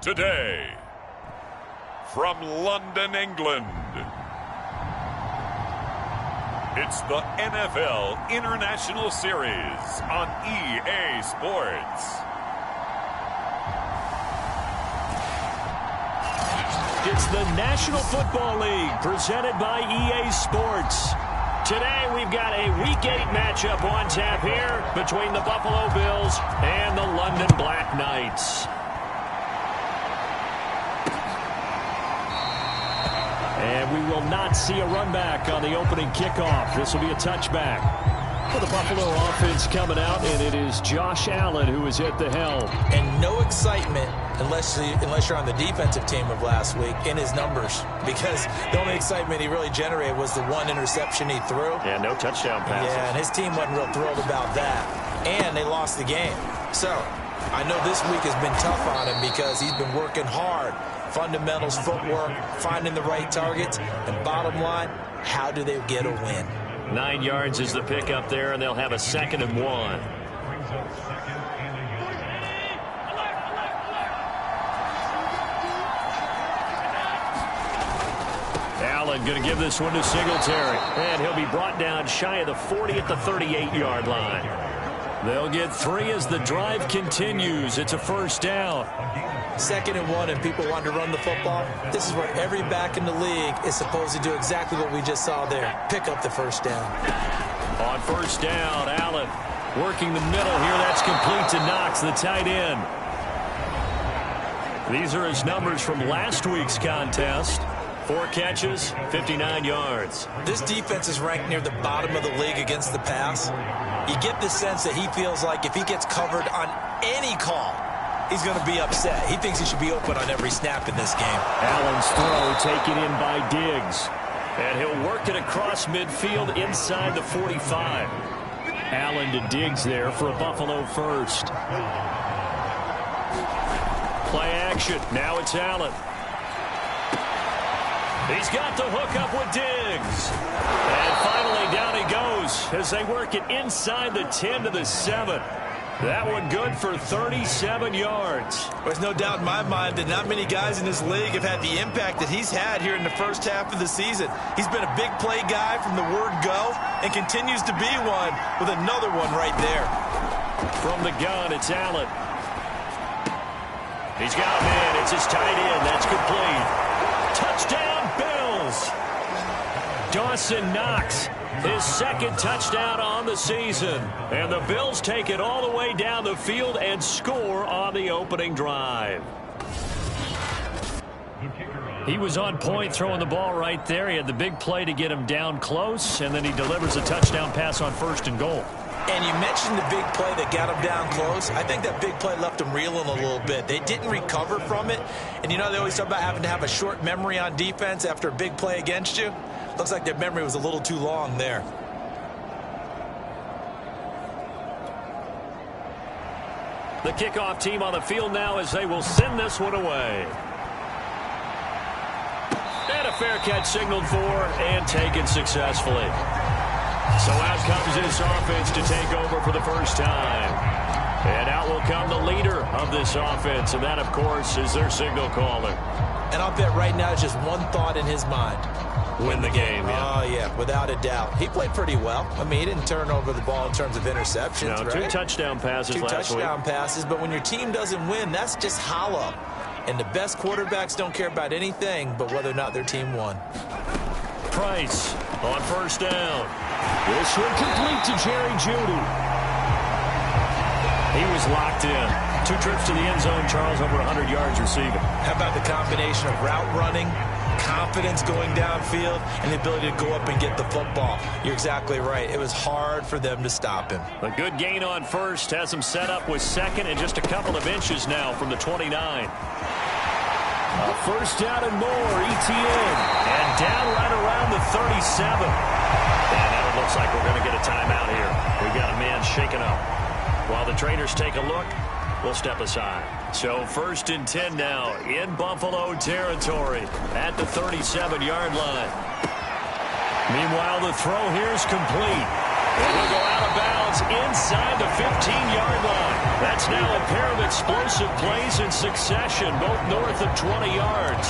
Today, from London, England, it's the NFL International Series on EA Sports. It's the National Football League presented by EA Sports. Today we've got a Week 8 matchup on tap here between the Buffalo Bills and the London Black Knights. And we will not see a run back on the opening kickoff. This will be a touchback for the Buffalo offense coming out, and it is Josh Allen who is at the helm. And no excitement unless you're on the defensive team of last week in his numbers, because the only excitement he really generated was the one interception he threw. Yeah, no touchdown passes. Yeah, and his team wasn't real thrilled about that. And they lost the game. So I know this week has been tough on him because he's been working hard. Fundamentals, footwork, finding the right targets, and bottom line, how do they get a win? 9 yards is the pickup there, and they'll have a 2nd and 1. Allen going to give this one to Singletary, and he'll be brought down shy of the 40 at the 38-yard line. They'll get 3 as the drive continues. It's a first down. 2nd and 1, and people want to run the football. This is where every back in the league is supposed to do exactly what we just saw there. Pick up the first down. On first down, Allen working the middle here. That's complete to Knox, the tight end. These are his numbers from last week's contest. 4 catches, 59 yards. This defense is ranked near the bottom of the league against the pass. You get the sense that he feels like if he gets covered on any call, he's going to be upset. He thinks he should be open on every snap in this game. Allen's throw taken in by Diggs. And he'll work it across midfield inside the 45. Allen to Diggs there for a Buffalo first. Play action. Now it's Allen. He's got the hook up with Diggs. And finally down he goes as they work it inside the 10 to the 7. That one good for 37 yards. There's no doubt in my mind that not many guys in this league have had the impact that he's had here in the first half of the season. He's been a big play guy from the word go and continues to be one with another one right there. From the gun, it's Allen. He's got him in. It's his tight end. That's complete. Touchdown, Bills. Dawson Knox, his 2nd touchdown on the season. And the Bills take it all the way down the field and score on the opening drive. He was on point throwing the ball right there. He had the big play to get him down close, and then he delivers a touchdown pass on 1st and goal. And you mentioned the big play that got him down close. I think that big play left him reeling a little bit. They didn't recover from it. And you know, they always talk about having to have a short memory on defense after a big play against you. Looks like their memory was a little too long there. The kickoff team on the field now as they will send this one away. And a fair catch signaled for and taken successfully. So out comes this offense to take over for the first time. And out will come the leader of this offense, and that, of course, is their signal caller. And I'll bet right now it's just one thought in his mind. Win the game, yeah. Oh, yeah, without a doubt. He played pretty well. I mean, he didn't turn over the ball in terms of interceptions, no, right? 2 touchdown passes last week. 2 touchdown passes, but when your team doesn't win, that's just hollow. And the best quarterbacks don't care about anything but whether or not their team won. Price on first down. This one complete to Jerry Jeudy. He was locked in. 2 trips to the end zone, Charles, over 100 yards receiving. How about the combination of route running, confidence going downfield, and the ability to go up and get the football? You're exactly right. It was hard for them to stop him. A good gain on first has him set up with 2nd and just a couple of inches now from the 29. A first down and more, ETN. And down right around the 37. And now it looks like we're going to get a timeout here. We've got a man shaken up. While the trainers take a look, we'll step aside. So 1st and 10 now in Buffalo territory at the 37-yard line. Meanwhile, the throw here is complete. And he'll go out of bounds inside the 15-yard line. That's now a pair of explosive plays in succession, both north of 20 yards.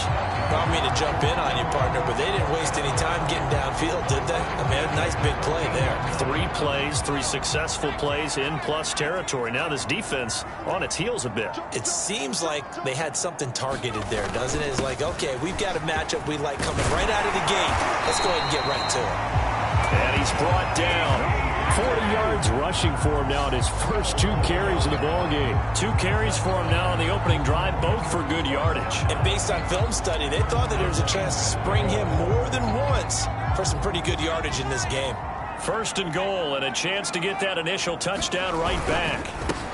I don't mean to jump in on you, partner, but they didn't waste any time getting downfield, did they? I mean, a nice big play there. 3 plays, 3 successful plays in plus territory. Now this defense on its heels a bit. It seems like they had something targeted there, doesn't it? It's like, okay, we've got a matchup we like coming right out of the gate. Let's go ahead and get right to it. And he's brought down. 40 yards rushing for him now in his first 2 carries of the ballgame. 2 carries for him now on the opening drive, both for good yardage. And based on film study, they thought that there was a chance to spring him more than once for some pretty good yardage in this game. First and goal, and a chance to get that initial touchdown right back.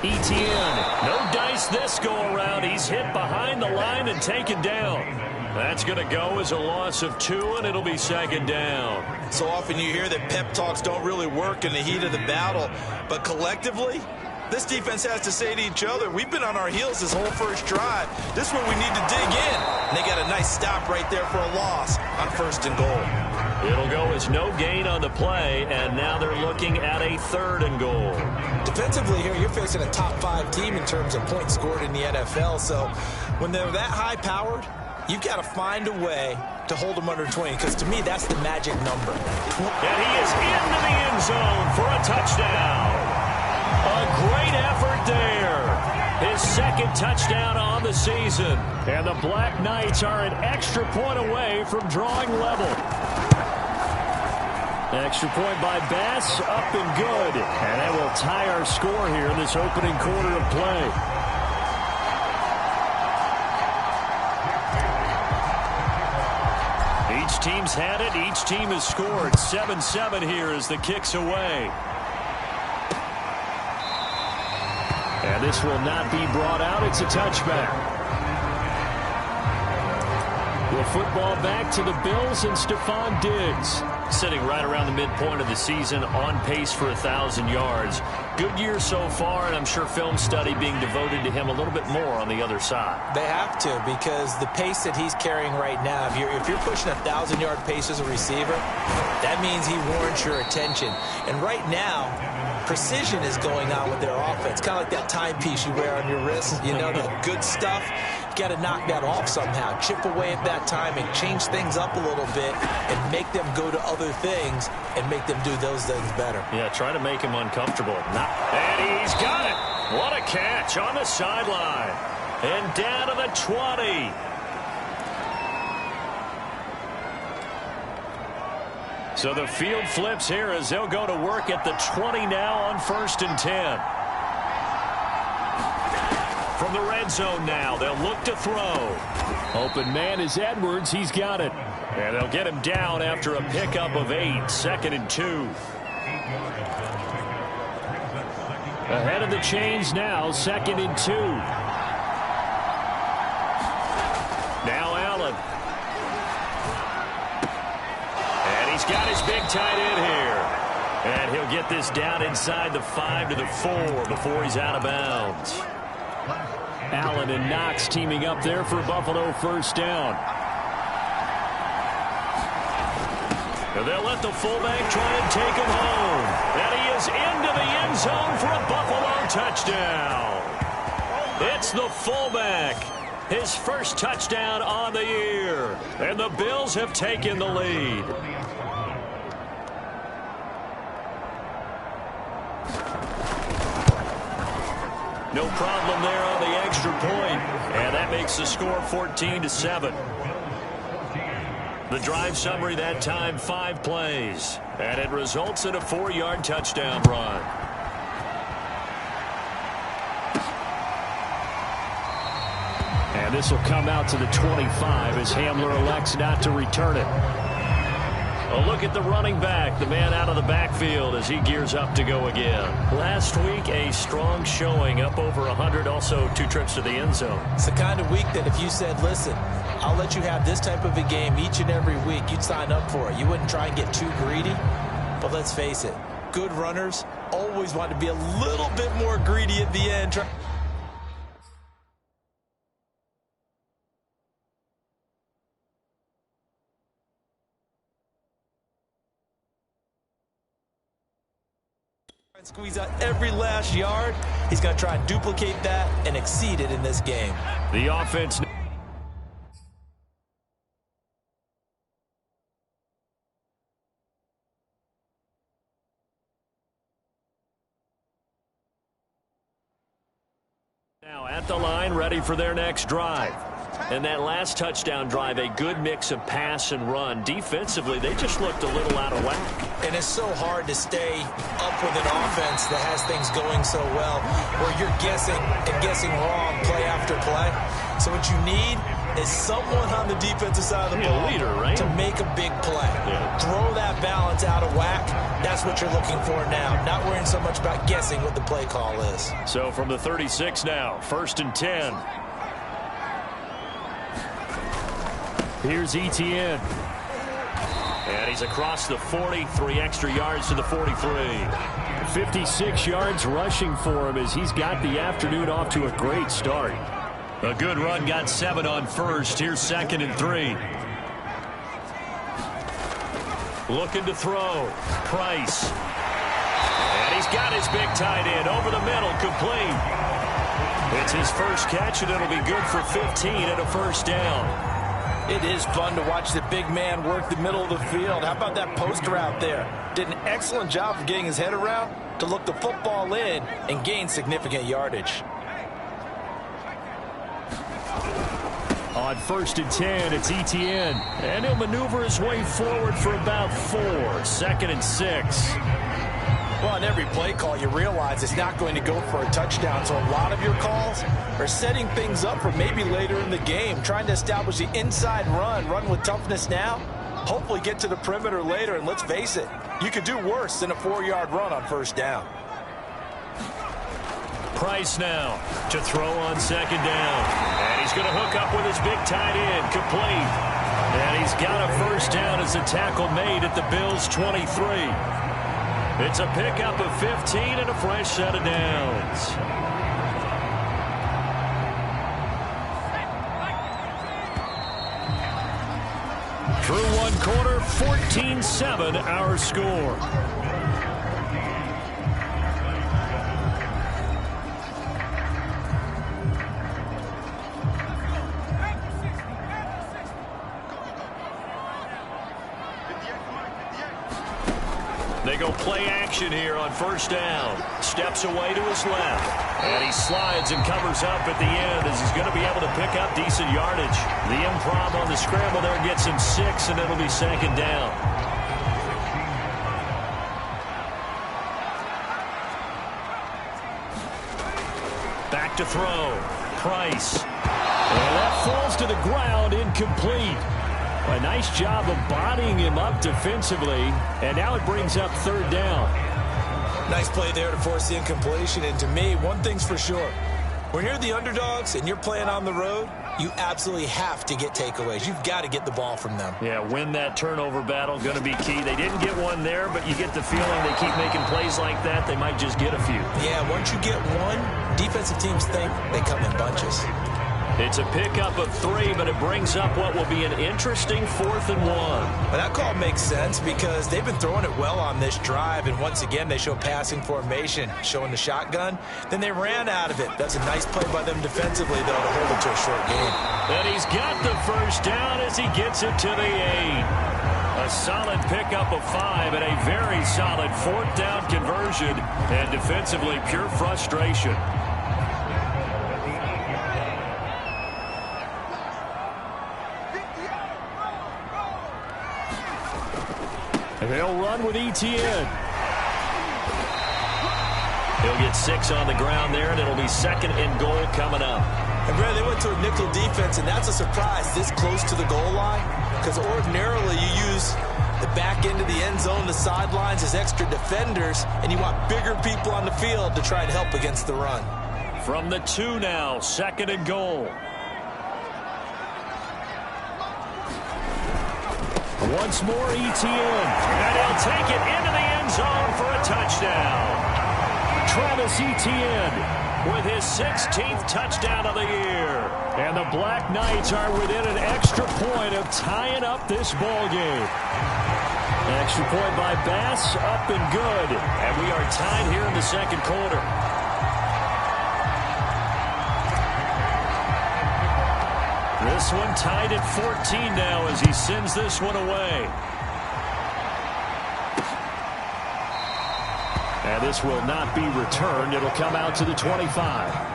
Etienne, no dice this go-around. He's hit behind the line and taken down. That's going to go as a loss of 2, and it'll be second down. So often you hear that pep talks don't really work in the heat of the battle, but collectively, this defense has to say to each other, we've been on our heels this whole first drive. This is where we need to dig in. And they got a nice stop right there for a loss on first and goal. It'll go as no gain on the play, and now they're looking at a 3rd and goal. Defensively here, you're facing a top 5 team in terms of points scored in the NFL, so when they're that high-powered, you've got to find a way to hold them under 20, because to me, that's the magic number. And he is into the end zone for a touchdown. A great effort there. His 2nd touchdown on the season. And the Black Knights are an extra point away from drawing level. Extra point by Bass, up and good. And that will tie our score here in this opening quarter of play. Each team's had it. Each team has scored. 7-7 here as the kick's away. And this will not be brought out. It's a touchback. The football back to the Bills and Stephon Diggs. Sitting right around the midpoint of the season, on pace for 1,000 yards. Good year so far, and I'm sure film study being devoted to him a little bit more on the other side. They have to, because the pace that he's carrying right now, if you're pushing 1,000-yard pace as a receiver, that means he warrants your attention. And right now, precision is going on with their offense. Kind of like that timepiece you wear on your wrist. You know, the good stuff. You got to knock that off somehow. Chip away at that timing. Change things up a little bit and make them go to other things and make them do those things better. Yeah, try to make him uncomfortable. And he's got it. What a catch on the sideline. And down to the 20. So the field flips here as they'll go to work at the 20 now on 1st and 10. From the red zone now, they'll look to throw. Open man is Edwards. He's got it. And they'll get him down after a pickup of 8. 2nd and 2. Ahead of the chains now, 2nd and 2. Now Allen. And he's got his big tight end here. And he'll get this down inside the 5 to the 4 before he's out of bounds. Allen and Knox teaming up there for Buffalo 1st down. And they'll let the fullback try and take him home. And he is into the end zone for a Buffalo touchdown. It's the fullback. His first touchdown on the year. And the Bills have taken the lead. No problem there on the extra point. And that makes the score 14-7. The drive summary that time, 5 plays. And it results in a 4-yard touchdown run. And this will come out to the 25 as Hamler elects not to return it. A look at the running back, the man out of the backfield as he gears up to go again. Last week, a strong showing, up over 100, also 2 trips to the end zone. It's the kind of week that if you said, listen, I'll let you have this type of a game each and every week, you'd sign up for it. You wouldn't try and get too greedy. But let's face it, good runners always want to be a little bit more greedy at the end. Squeeze out every last yard. He's going to try and duplicate that and exceed it in this game. The offense now at the line, ready for their next drive. And that last touchdown drive, a good mix of pass and run. Defensively, they just looked a little out of whack. And it's so hard to stay up with an offense that has things going so well, where you're guessing and guessing wrong play after play. So what you need is someone on the defensive side of the ball leader, right? to make a big play. Yeah. Throw that balance out of whack. That's what you're looking for now. Not worrying so much about guessing what the play call is. So from the 36 now, 1st and 10. Here's Etienne. And he's across the 40, 3 extra yards to the 43. 56 yards rushing for him as he's got the afternoon off to a great start. A good run, got 7 on first. Here's 2nd and 3. Looking to throw. Price. And he's got his big tight end over the middle, complete. It's his first catch, and it'll be good for 15 and a first down. It is fun to watch the big man work the middle of the field. How about that post route there? Did an excellent job of getting his head around to look the football in and gain significant yardage. On 1st and 10, it's Etienne. And he'll maneuver his way forward for about 4. 2nd and 6. Well, on every play call, you realize it's not going to go for a touchdown. So a lot of your calls are setting things up for maybe later in the game, trying to establish the inside run with toughness now, hopefully get to the perimeter later. And let's face it, you could do worse than a 4-yard run on 1st down. Price now to throw on 2nd down. And he's going to hook up with his big tight end, complete. And he's got a first down as a tackle made at the Bills' 23. It's a pickup of 15 and a fresh set of downs. Through 1 quarter, 14-7 our score. They go play action here on 1st down. Steps away to his left. And he slides and covers up at the end as he's going to be able to pick up decent yardage. The improv on the scramble there gets him 6, and it'll be 2nd down. Back to throw. Price. And that falls to the ground, incomplete. A nice job of bodying him up defensively, and now it brings up 3rd down. Nice play there to force the incompletion, and to me, one thing's for sure. When you're the underdogs and you're playing on the road, you absolutely have to get takeaways. You've got to get the ball from them. Yeah, win that turnover battle, going to be key. They didn't get one there, but you get the feeling they keep making plays like that, they might just get a few. Yeah, once you get one, defensive teams think they come in bunches. It's a pickup of 3, but it brings up what will be an interesting 4th and 1. Well, that call makes sense because they've been throwing it well on this drive, and once again they show passing formation, showing the shotgun. Then they ran out of it. That's a nice play by them defensively, though, to hold it to a short game. And he's got the first down as he gets it to the 8. A solid pickup of 5 and a very solid 4th down conversion, and defensively pure frustration. They'll run with Etienne. He'll get 6 on the ground there, and it'll be 2nd and goal coming up. And, Brad, they went to a nickel defense, and that's a surprise this close to the goal line, because ordinarily you use the back end of the end zone, the sidelines as extra defenders, and you want bigger people on the field to try and help against the run. From the 2 now, 2nd and goal. Once more, Etienne. And he'll take it into the end zone for a touchdown. Travis Etienne with his 16th touchdown of the year. And the Black Knights are within an extra point of tying up this ball game. Extra point by Bass, up and good. And we are tied here in the second quarter. This one tied at 14 now as he sends this one away. And this will not be returned. It'll come out to the 25.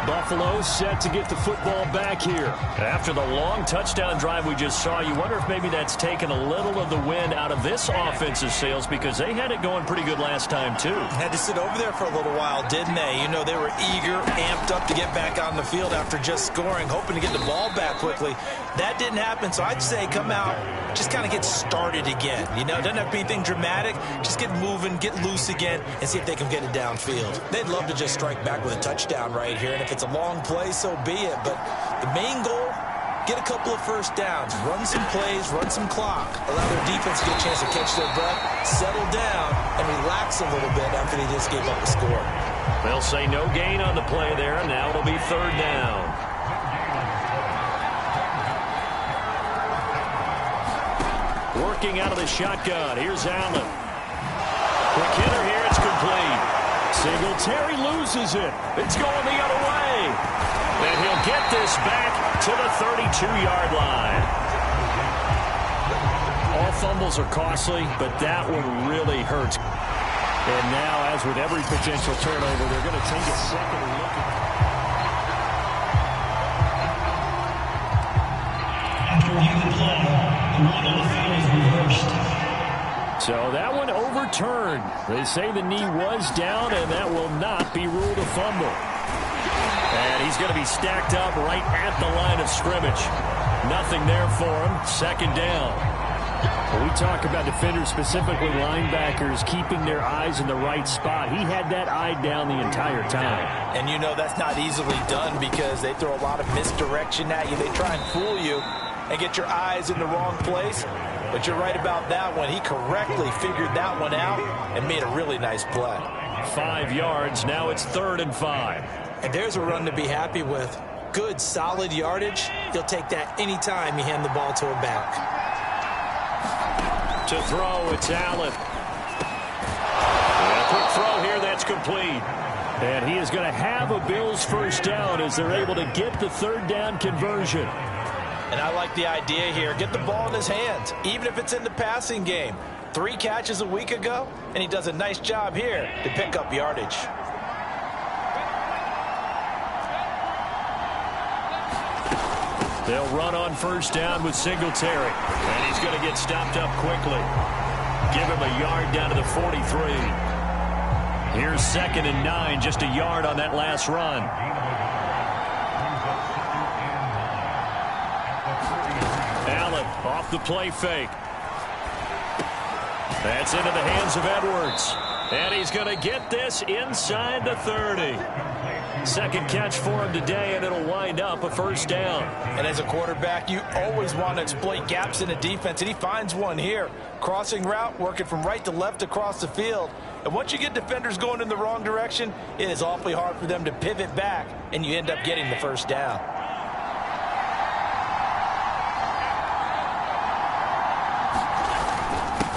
Buffalo set to get the football back here. After the long touchdown drive we just saw, you wonder if maybe that's taken a little of the wind out of this offense's sails because they had it going pretty good last time, too. Had to sit over there for a little while, didn't they? You know, they were eager, amped up to get back on the field after just scoring, hoping to get the ball back quickly. That didn't happen, so I'd say come out, just kind of get started again. You know, doesn't have to be anything dramatic. Just get moving, get loose again, and see if they can get it downfield. They'd love to just strike back with a touchdown right here, and if it's a long play, so be it. But the main goal, get a couple of first downs, run some plays, run some clock, allow their defense to get a chance to catch their breath, settle down, and relax a little bit after they just gave up a score. They'll say no gain on the play there. Now it'll be third down. Working out of the shotgun. Here's Allen. Quick hitter here. It's complete. Singletary loses it. It's going the other way. And he'll get this back to the 32-yard line. All fumbles are costly, but that one really hurts. And now, as with every potential turnover, they're going to take a second look at it. After reviewing the play, the run on the field is reversed. So that one overturned. They say the knee was down, and that will not be ruled a fumble. And he's going to be stacked up right at the line of scrimmage. Nothing there for him. Second down. When we talk about defenders, specifically linebackers, keeping their eyes in the right spot, he had that eye down the entire time. And you know that's not easily done because they throw a lot of misdirection at you. They try and fool you and get your eyes in the wrong place. But you're right about that one. He correctly figured that one out and made a really nice play. 5 yards. Now it's 3rd and 5. And there's a run to be happy with. Good, solid yardage. He'll take that anytime you hand the ball to him back. To throw, it's Allen. And a quick throw here, that's complete. And he is going to have a Bills first down as they're able to get the third down conversion. And I like the idea here. Get the ball in his hands, even if it's in the passing game. 3 catches a week ago, and he does a nice job here to pick up yardage. They'll run on first down with Singletary. And he's going to get stopped up quickly. Give him a yard down to the 43. Here's 2nd and 9, just a yard on that last run. Allen off the play fake. That's into the hands of Edwards. And he's going to get this inside the 30. Second catch for him today, and it'll wind up a first down. And as a quarterback, you always want to exploit gaps in the defense, and he finds one here. Crossing route, working from right to left across the field. And once you get defenders going in the wrong direction, it is awfully hard for them to pivot back, and you end up getting the first down.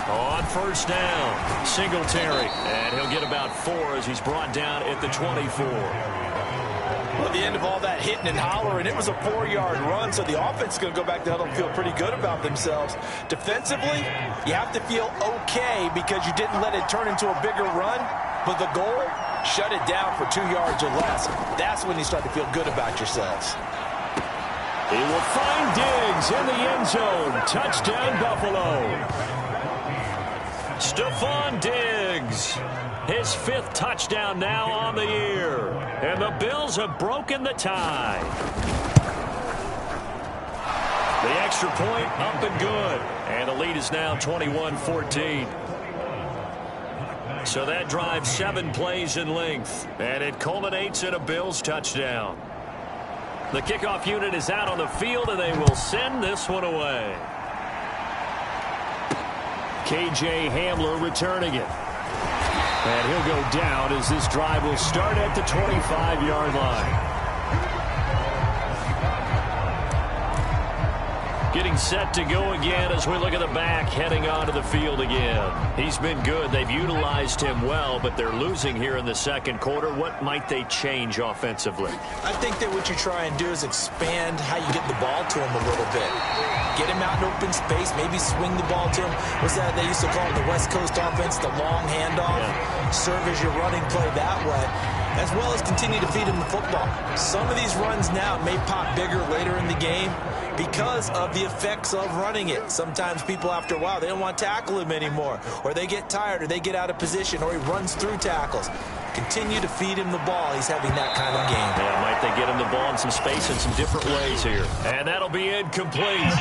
On first down, Singletary. And he'll get about 4 as he's brought down at the 24. Well, at the end of all that hitting and hollering, it was a 4-yard run, so the offense is going to go back to huddle and feel pretty good about themselves. Defensively, you have to feel okay because you didn't let it turn into a bigger run, but the goal, shut it down for 2 yards or less. That's when you start to feel good about yourselves. He will find Diggs in the end zone. Touchdown, Buffalo. Stephon Diggs, his 5th touchdown now on the year. And the Bills have broken the tie. The extra point up and good. And the lead is now 21-14. So that drive 7 plays in length. And it culminates in a Bills touchdown. The kickoff unit is out on the field, and they will send this one away. K.J. Hamler returning it. And he'll go down as this drive will start at the 25-yard line. Getting set to go again as we look at the back heading onto the field again. He's been good. They've utilized him well, but they're losing here in the second quarter. What might they change offensively? I think that what you try and do is expand how you get the ball to him a little bit. Get him out in open space, maybe swing the ball to him. What's that they used to call it, the West Coast offense, the long handoff? Yeah. Serve as your running play that way, as well as continue to feed him the football. Some of these runs now may pop bigger later in the game because of the effects of running it. Sometimes people, after a while, they don't want to tackle him anymore, or they get tired, or they get out of position, or he runs through tackles. Continue to feed him the ball. He's having that kind of game. Yeah, might they get him the ball in some space in some different ways here. And that'll be incomplete.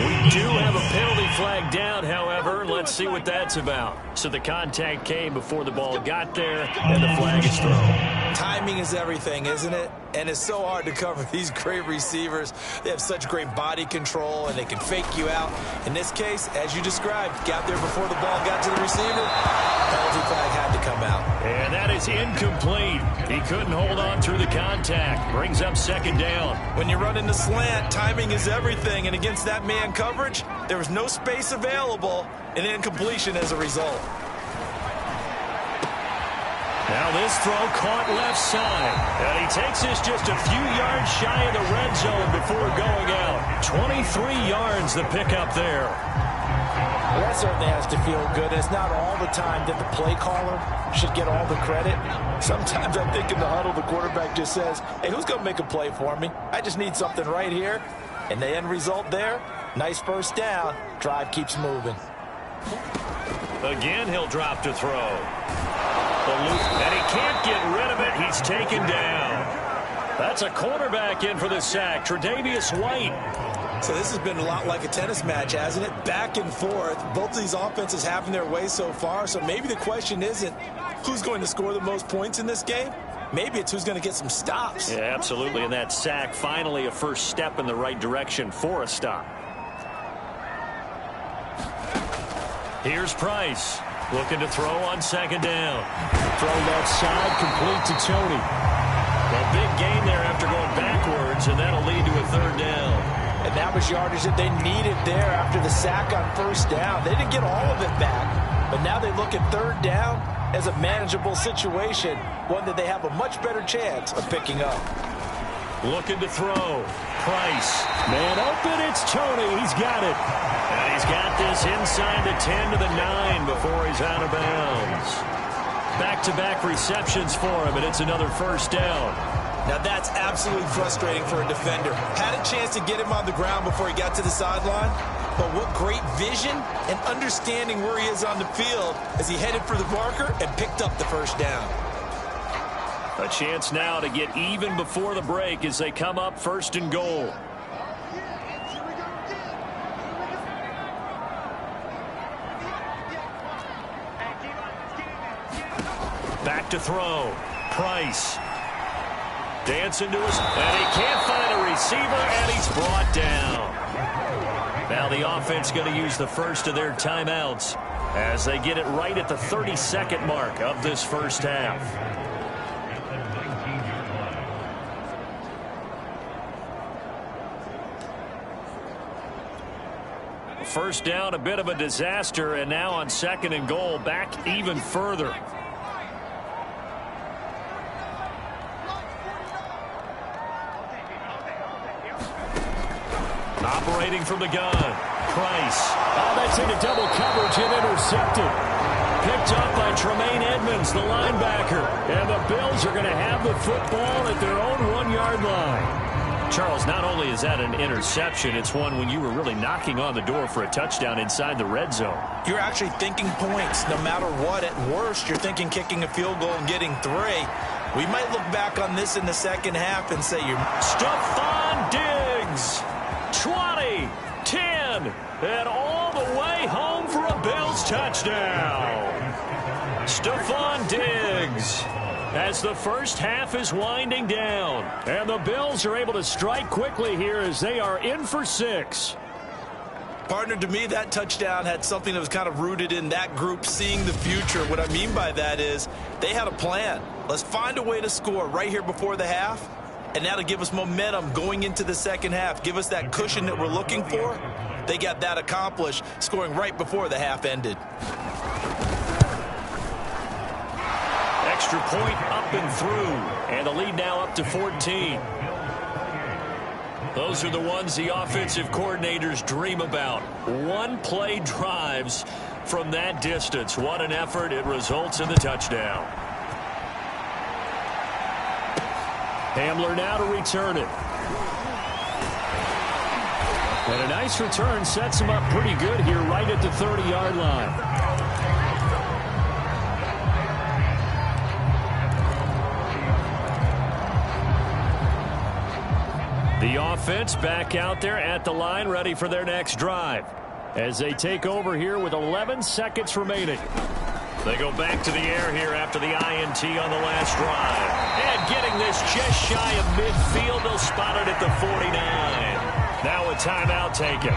We do have a penalty flag down, however. Let's see what that's about. So the contact came before the ball got there, and the flag is thrown. Timing is everything, isn't it? And it's so hard to cover these great receivers. They have such great body control, and they can fake you out. In this case, as you described, got there before the ball got to the receiver. Penalty flag had to come out. And that is incomplete. He couldn't hold on through the contact. Brings up second down. When you run in the slant, timing is everything. And against that man coverage, there was no space available, and incompletion as a result. Now this throw caught left side. And he takes this just a few yards shy of the red zone before going out. 23 yards the pickup there. Well, that certainly has to feel good. It's not all the time that the play caller should get all the credit. Sometimes I think in the huddle, the quarterback just says, hey, who's going to make a play for me? I just need something right here. And the end result there, nice first down. Drive keeps moving. Again, he'll drop to throw. And he can't get rid of it. He's taken down. That's a cornerback in for the sack, Tre'Davious White. So this has been a lot like a tennis match, hasn't it? Back and forth. Both of these offenses having their way so far. So maybe the question isn't who's going to score the most points in this game. Maybe it's who's going to get some stops. Yeah, absolutely. And that sack, finally a first step in the right direction for a stop. Here's Price. Looking to throw on second down. Throw left side, complete to Tony. A big gain there after going backwards, and that'll lead to a third down. And that was yardage that they needed there after the sack on first down. They didn't get all of it back, but now they look at third down as a manageable situation, one that they have a much better chance of picking up. Looking to throw. Price. Man open, it's Tony. He's got it. And he's got this inside the 10 to the 9 before he's out of bounds. Back-to-back receptions for him, and it's another first down. Now that's absolutely frustrating for a defender. Had a chance to get him on the ground before he got to the sideline, but what great vision and understanding where he is on the field as he headed for the marker and picked up the first down. A chance now to get even before the break as they come up first and goal. Back to throw. Price. Dancing to his, and he can't find a receiver, and he's brought down. Now the offense going to use the first of their timeouts as they get it right at the 32nd mark of this first half. First down, a bit of a disaster, and now on second and goal, back even further. Operating from the gun, Price. Oh, that's into double coverage and intercepted. Picked up by Tremaine Edmonds, the linebacker. And the Bills are going to have the football at their own 1-yard line. Charles, not only is that an interception, it's one when you were really knocking on the door for a touchdown inside the red zone. You're actually thinking points no matter what. At worst, you're thinking kicking a field goal and getting 3. We might look back on this in the second half and say you're... Stephon Diggs! 20, 10, and all the way home for a Bills touchdown. Stephon Diggs as the first half is winding down. And the Bills are able to strike quickly here as they are in for 6. Partner, to me, that touchdown had something that was kind of rooted in that group seeing the future. What I mean by that is they had a plan. Let's find a way to score right here before the half and that'll give us momentum going into the second half. Give us that cushion that we're looking for. They got that accomplished, scoring right before the half ended. Extra point up and through, and the lead now up to 14. Those are the ones the offensive coordinators dream about. One-play drives from that distance. What an effort. It results in the touchdown. Hamler now to return it. And a nice return sets him up pretty good here right at the 30-yard line. The offense back out there at the line, ready for their next drive. As they take over here with 11 seconds remaining. They go back to the air here after the INT on the last drive. And getting this just shy of midfield, they'll spot it at the 49. Now a timeout taken.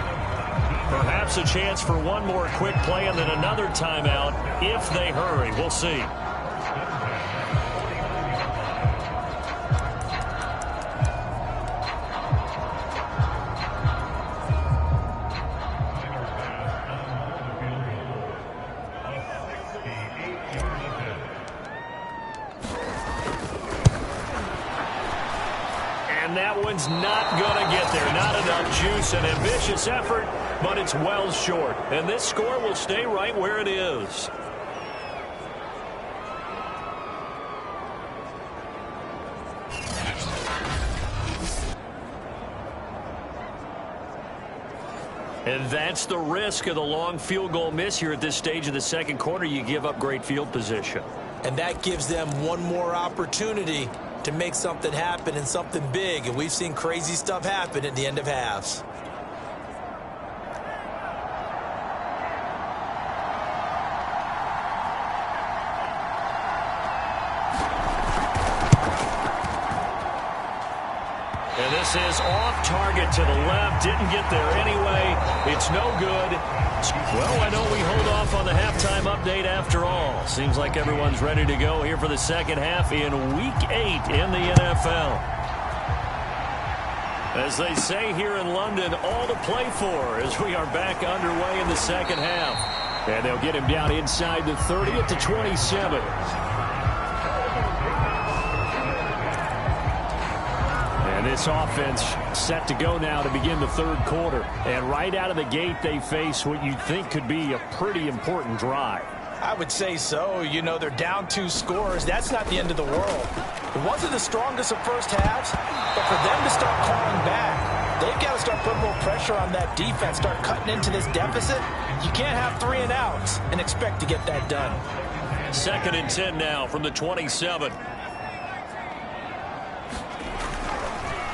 Perhaps a chance for one more quick play and then another timeout if they hurry. We'll see. Not going to get there. Not enough juice. An ambitious effort, but it's well short. And this score will stay right where it is. And that's the risk of the long field goal miss here at this stage of the second quarter. You give up great field position. And that gives them one more opportunity to make something happen and something big. And we've seen crazy stuff happen at the end of halves. And this is off target to the left. Didn't get there anyway. It's no good. Well, I know we hold off on the halftime update after all. Seems like everyone's ready to go here for the second half in Week 8 in the NFL. As they say here in London, all to play for as we are back underway in the second half. And they'll get him down inside the 30 at the 27. And this offense set to go now to begin the third quarter. And right out of the gate, they face what you think could be a pretty important drive. I would say so. You know, they're down 2 scores. That's not the end of the world. It wasn't the strongest of first halves, but for them to start calling back, they've got to start putting more pressure on that defense, start cutting into this deficit. You can't have 3 and outs and expect to get that done. 2nd and 10 now from the 27.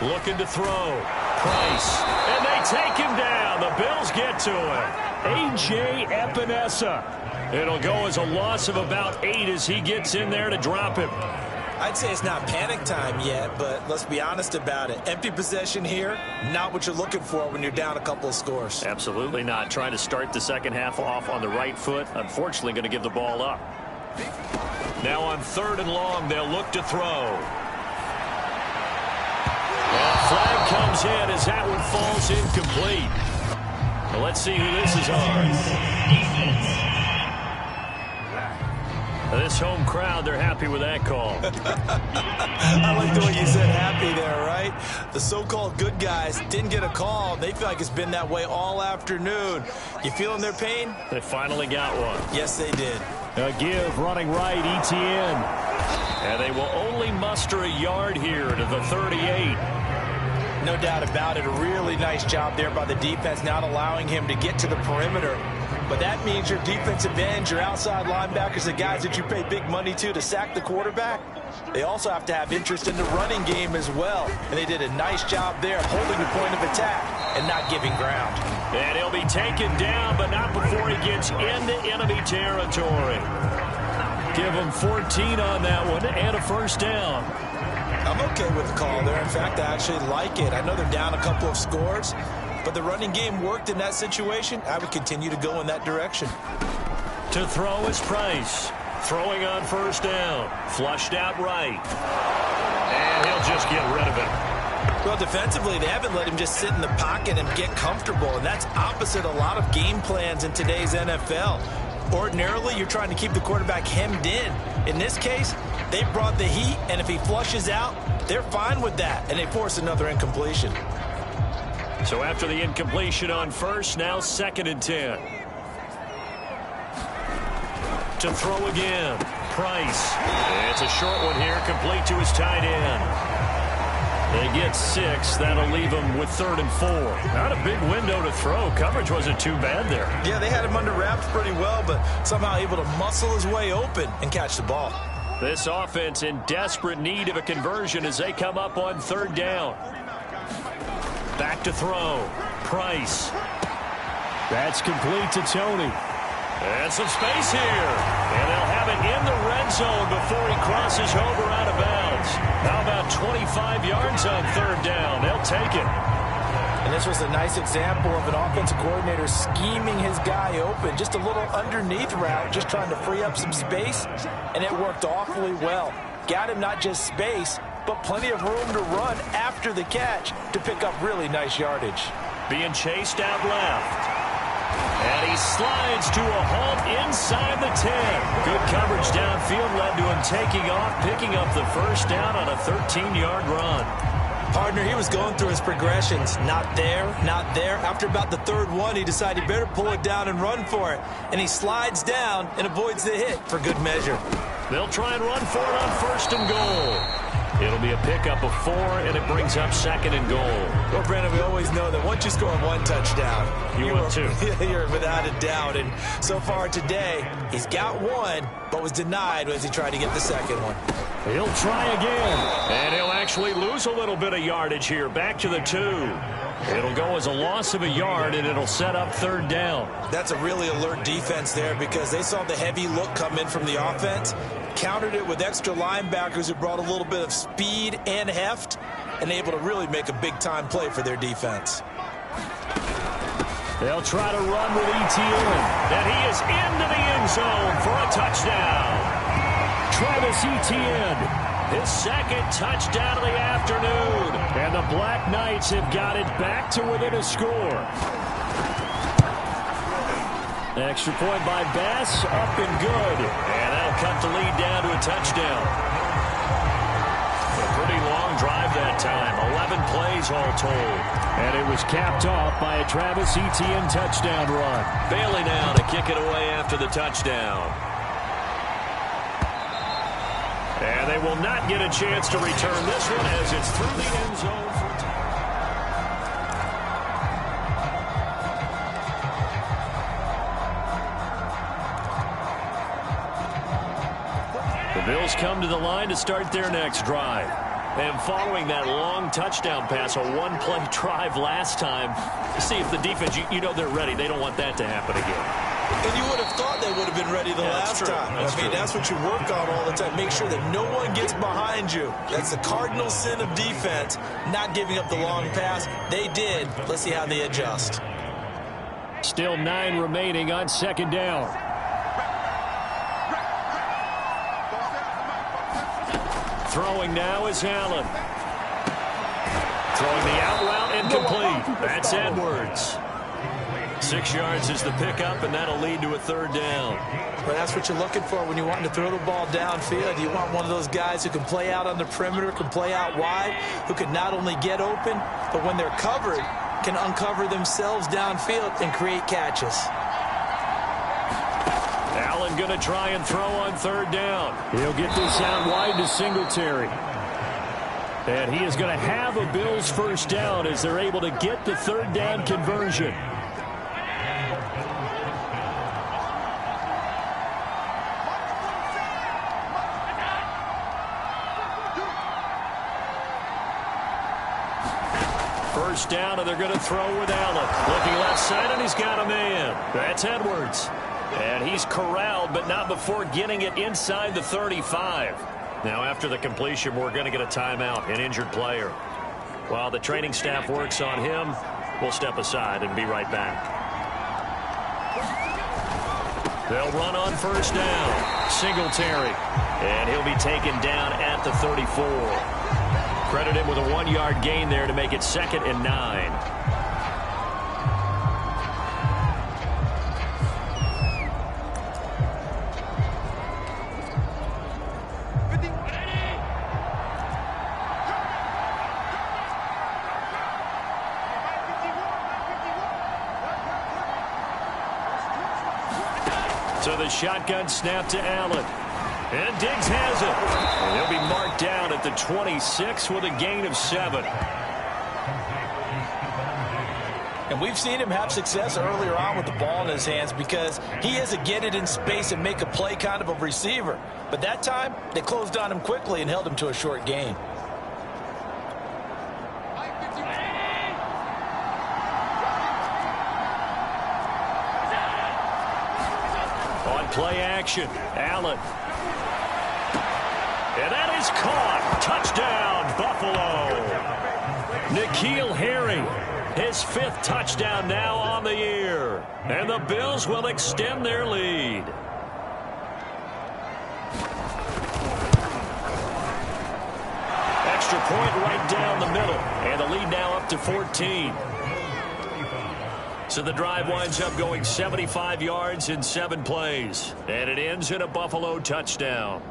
Looking to throw. Price. And they take him down. The Bills get to him. A.J. Epinesa. It'll go as a loss of about 8 as he gets in there to drop him. I'd say it's not panic time yet, but let's be honest about it. Empty possession here, not what you're looking for when you're down a couple of scores. Absolutely not. Trying to start the second half off on the right foot. Unfortunately, going to give the ball up. Now on 3rd and long, they'll look to throw. Flag comes in as that one falls incomplete. Well, let's see who this is on. This home crowd, they're happy with that call. I like the way you said happy there, right? The so-called good guys didn't get a call. They feel like it's been that way all afternoon. You feeling their pain? They finally got one. Yes, they did. A give running right, ETN. And they will only muster a yard here to the 38. No doubt about it. A really nice job there by the defense, not allowing him to get to the perimeter. But that means your defensive ends, your outside linebackers, the guys that you pay big money to sack the quarterback, they also have to have interest in the running game as well. And they did a nice job there holding the point of attack and not giving ground. And he'll be taken down, but not before he gets into enemy territory. Give him 14 on that one and a first down. I'm okay with the call there. In fact, I actually like it. I know they're down a couple of scores, but the running game worked in that situation. I would continue to go in that direction. To throw is Price. Throwing on first down. Flushed out right. And he'll just get rid of it. Well, defensively, they haven't let him just sit in the pocket and get comfortable, and that's opposite a lot of game plans in today's NFL. Ordinarily, you're trying to keep the quarterback hemmed in. In this case, they brought the heat, and if he flushes out, they're fine with that, and they force another incompletion. So after the incompletion on first, now 2nd and 10. To throw again, Price. It's a short one here, complete to his tight end. They get 6. That'll leave them with 3rd and 4. Not a big window to throw. Coverage wasn't too bad there. Yeah, they had him under wraps pretty well, but somehow able to muscle his way open and catch the ball. This offense in desperate need of a conversion as they come up on 3rd down. Back to throw. Price. That's complete to Tony. And some space here. And they'll have it in the red zone before he crosses over out of bounds. How about 25 yards on 3rd down? They'll take it. And this was a nice example of an offensive coordinator scheming his guy open. Just a little underneath route, just trying to free up some space. And it worked awfully well. Got him not just space, but plenty of room to run after the catch to pick up really nice yardage. Being chased out left. And he slides to a halt inside the 10. Good coverage downfield led to him taking off, picking up the 1st down on a 13-yard run. Partner, he was going through his progressions. Not there, not there. After about the 3rd one, he decided he better pull it down and run for it. And he slides down and avoids the hit for good measure. They'll try and run for it on 1st and goal. It'll be a pickup of 4, and it brings up 2nd and goal. Well, Brandon, we always know that once you score 1 touchdown, you will too. You're without a doubt. And so far today, he's got 1, but was denied as he tried to get the 2nd one. He'll try again, and he'll actually lose a little bit of yardage here. Back to the 2. It'll go as a loss of a yard, and it'll set up 3rd down. That's a really alert defense there because they saw the heavy look come in from the offense, countered it with extra linebackers who brought a little bit of speed and heft, and able to really make a big-time play for their defense. They'll try to run with Etienne, and he is into the end zone for a touchdown. Travis Etienne. His 2nd touchdown of the afternoon. And the Black Knights have got it back to within a score. Extra point by Bass, up and good. And that'll cut the lead down to a touchdown. A pretty long drive that time. 11 plays all told. And it was capped off by a Travis Etienne touchdown run. Bailey now to kick it away after the touchdown. And they will not get a chance to return this one as it's through the end zone for the Bills come to the line to start their next drive. And following that long touchdown pass, a 1-play drive last time, see if the defense, you know they're ready. They don't want that to happen again. And you would have thought they would have been ready the last time. That's what you work on all the time. Make sure that no one gets behind you. That's the cardinal sin of defense, not giving up the long pass. They did. Let's see how they adjust. Still 9 remaining on 2nd down. Throwing now is Allen. Throwing the out route incomplete. That's Edwards. 6 yards is the pickup, and that'll lead to a 3rd down. Well, that's what you're looking for when you want to throw the ball downfield. You want one of those guys who can play out on the perimeter, can play out wide, who can not only get open, but when they're covered, can uncover themselves downfield and create catches. Allen going to try and throw on 3rd down. He'll get this out wide to Singletary. And he is going to have a Bills 1st down as they're able to get the 3rd down conversion. First down, and they're going to throw with Allen. Looking left side, and he's got a man. That's Edwards. And he's corraled, but not before getting it inside the 35. Now, after the completion, we're going to get a timeout, an injured player. While the training staff works on him, we'll step aside and be right back. They'll run on 1st down. Singletary. And he'll be taken down at the 34. Credit him with a 1-yard gain there to make it 2nd and 9. So the shotgun snap to Allen. And Diggs has it. And he'll be marked down at the 26 with a gain of 7. And we've seen him have success earlier on with the ball in his hands because he is a get it in space and make a play kind of a receiver. But that time, they closed on him quickly and held him to a short gain. On play action, Allen. And that is caught. Touchdown, Buffalo. N'Keal Harry, his 5th touchdown now on the year. And the Bills will extend their lead. Extra point right down the middle. And the lead now up to 14. So the drive winds up going 75 yards in 7 plays. And it ends in a Buffalo touchdown.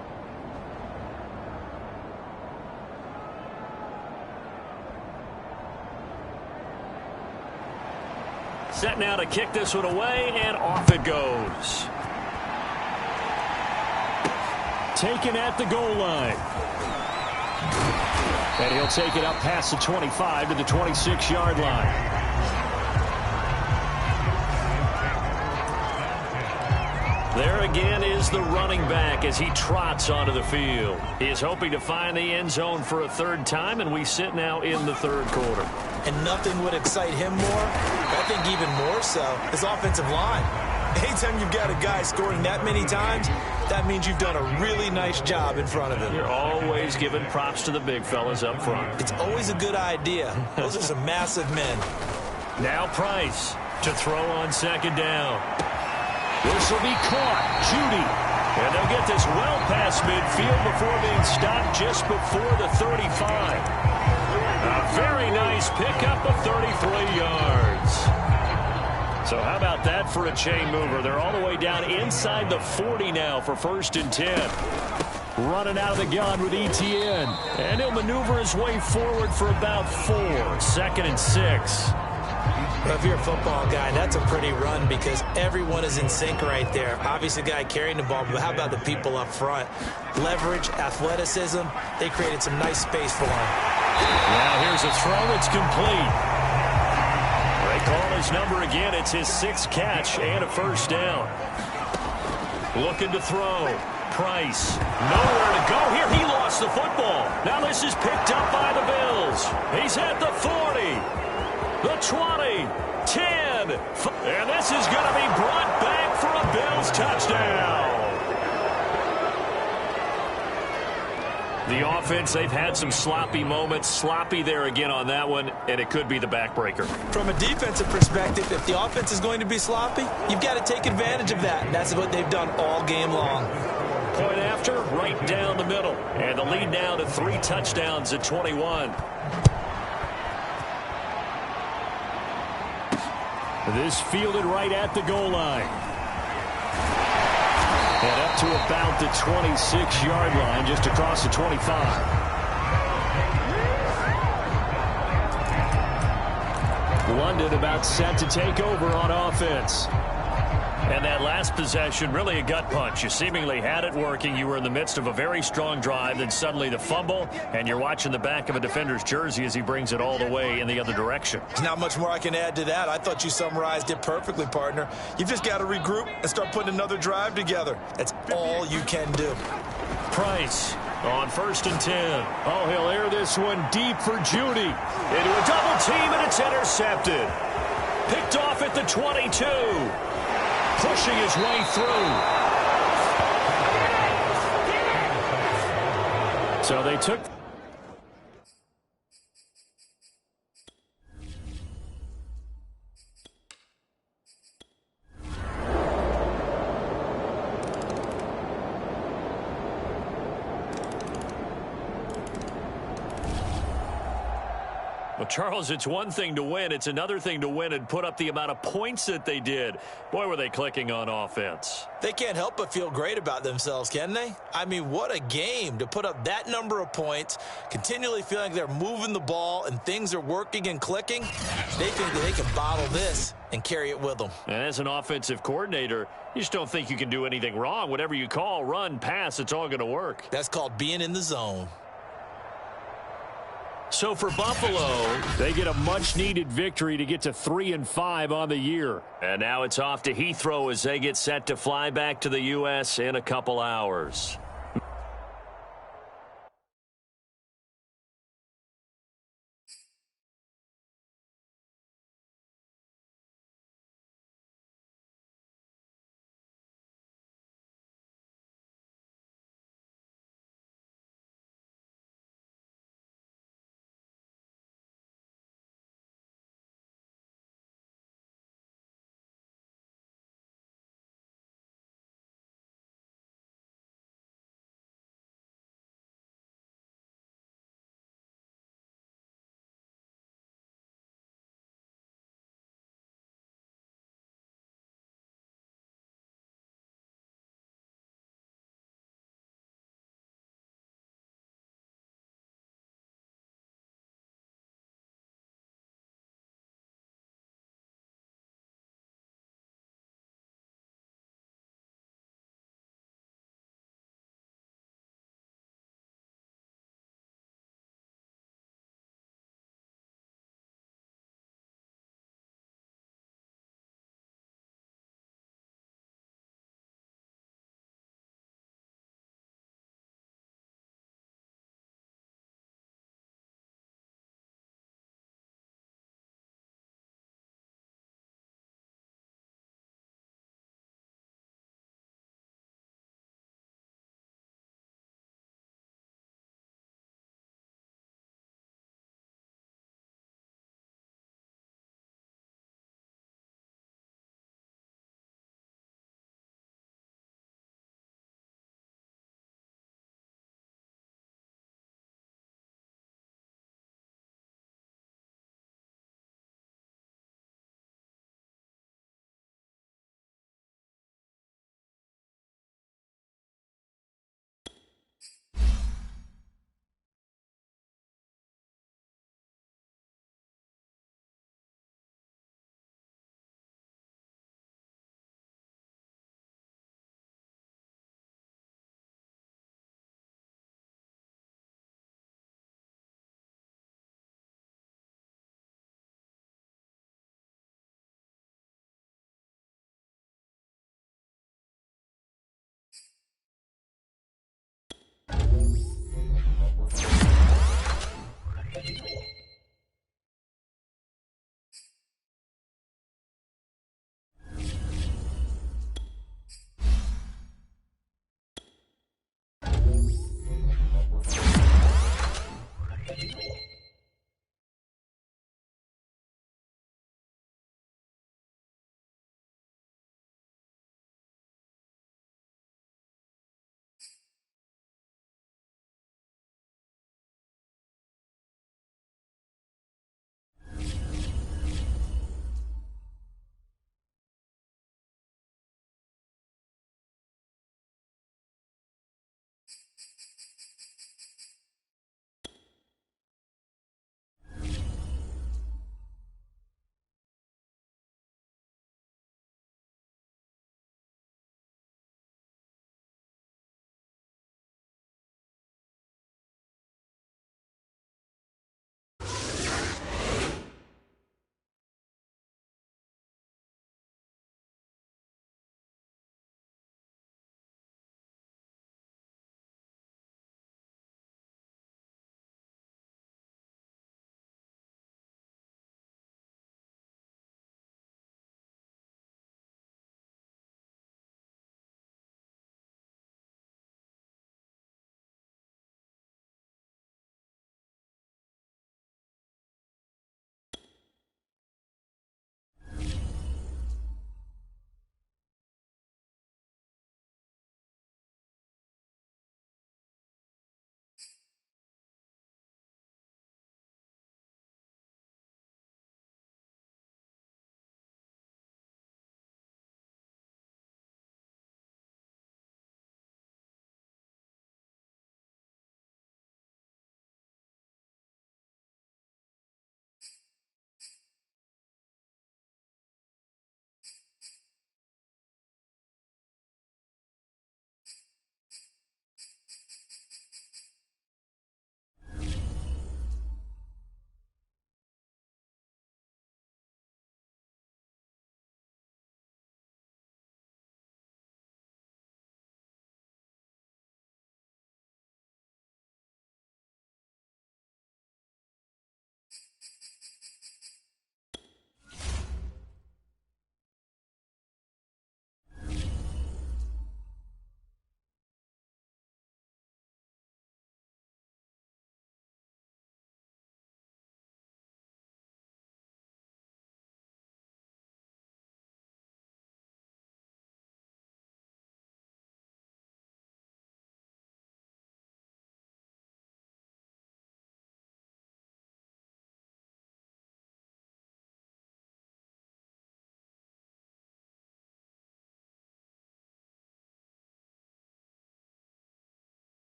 Set now to kick this one away, and off it goes. Taken at the goal line. And he'll take it up past the 25 to the 26-yard line. There again is the running back as he trots onto the field. He is hoping to find the end zone for a 3rd time, and we sit now in the 3rd quarter. And nothing would excite him more, I think even more so, his offensive line. Anytime you've got a guy scoring that many times, that means you've done a really nice job in front of him. You're always giving props to the big fellas up front. It's always a good idea. Those are some massive men. Now Price to throw on 2nd down. This will be caught. Judy. And they'll get this well past midfield before being stopped just before the 35. A very nice pickup of 33 yards. So how about that for a chain mover? They're all the way down inside the 40 now for 1st and 10. Running out of the gun with Etienne. And he'll maneuver his way forward for about 4. 2nd and 6. Well, if you're a football guy, that's a pretty run because everyone is in sync right there. Obviously, the guy carrying the ball, but how about the people up front? Leverage, athleticism, they created some nice space for him. Now here's a throw that's complete. They call his number again. It's his 6th catch and a 1st down. Looking to throw. Price. Nowhere to go here. He lost the football. Now this is picked up by the Bills. He's at the 40. The 20, 10, and this is going to be brought back for a Bills touchdown. The offense, they've had some sloppy moments. Sloppy there again on that one, and it could be the backbreaker. From a defensive perspective, if the offense is going to be sloppy, you've got to take advantage of that, and that's what they've done all game long. Point after, right down the middle, and the lead now to 3 touchdowns at 21. This fielded right at the goal line. And up to about the 26-yard line, just across the 25. London about set to take over on offense. And that last possession, really a gut punch. You seemingly had it working. You were in the midst of a very strong drive. Then suddenly the fumble, and you're watching the back of a defender's jersey as he brings it all the way in the other direction. There's not much more I can add to that. I thought you summarized it perfectly, partner. You've just got to regroup and start putting another drive together. That's all you can do. Price on 1st and 10. Oh, he'll air this one deep for Judy. Into a double team, and it's intercepted. Picked off at the 22. Pushing his way through. So they took... Well, Charles, it's one thing to win. It's another thing to win and put up the amount of points that they did. Boy, were they clicking on offense. They can't help but feel great about themselves, can they? I mean, what a game to put up that number of points, continually feeling like they're moving the ball and things are working and clicking. They think that they can bottle this and carry it with them. And as an offensive coordinator, you just don't think you can do anything wrong. Whatever you call, run, pass, it's all going to work. That's called being in the zone. So for Buffalo, they get a much-needed victory to get to 3-5 on the year. And now it's off to Heathrow as they get set to fly back to the U.S. in a couple hours.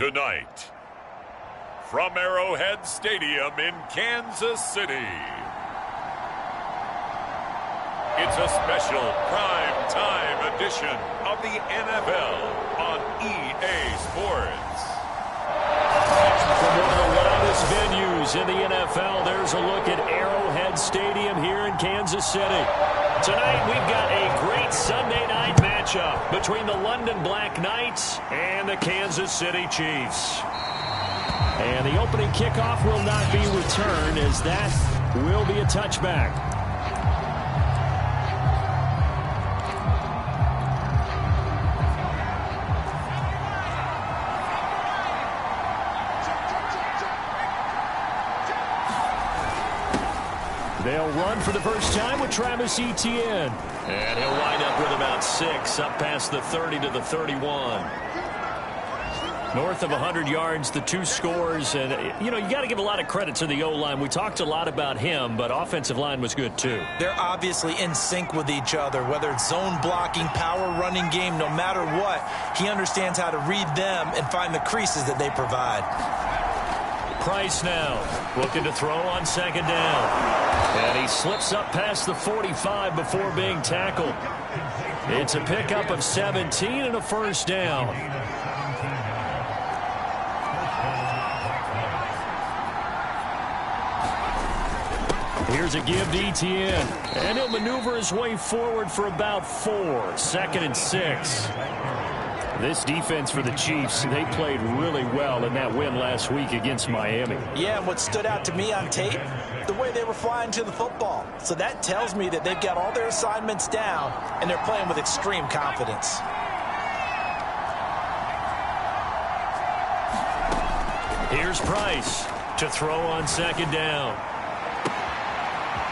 Tonight, from Arrowhead Stadium in Kansas City, it's a special prime-time edition of the NFL on EA Sports. From one of the loudest venues in the NFL, there's a look at Arrowhead Stadium here in Kansas City. Tonight, we've got a great Sunday night matchup between the London Black Knights and the Kansas City Chiefs. And the opening kickoff will not be returned, as that will be a touchback. They'll run for the first time with Travis Etienne. And he'll wind up with about 6 up past the 30 to the 31. North of 100 yards, the 2 scores. And, you got to give a lot of credit to the O-line. We talked a lot about him, but offensive line was good, too. They're obviously in sync with each other, whether it's zone blocking, power running game, no matter what. He understands how to read them and find the creases that they provide. Price now, looking to throw on second down. And he slips up past the 45 before being tackled. It's a pickup of 17 and a first down. Here's a give to Etienne. And he'll maneuver his way forward for about 4. 2nd and 6. This defense for the Chiefs, they played really well in that win last week against Miami. Yeah, and what stood out to me on tape, the way they were flying to the football. So that tells me that they've got all their assignments down, and they're playing with extreme confidence. Here's Price to throw on second down.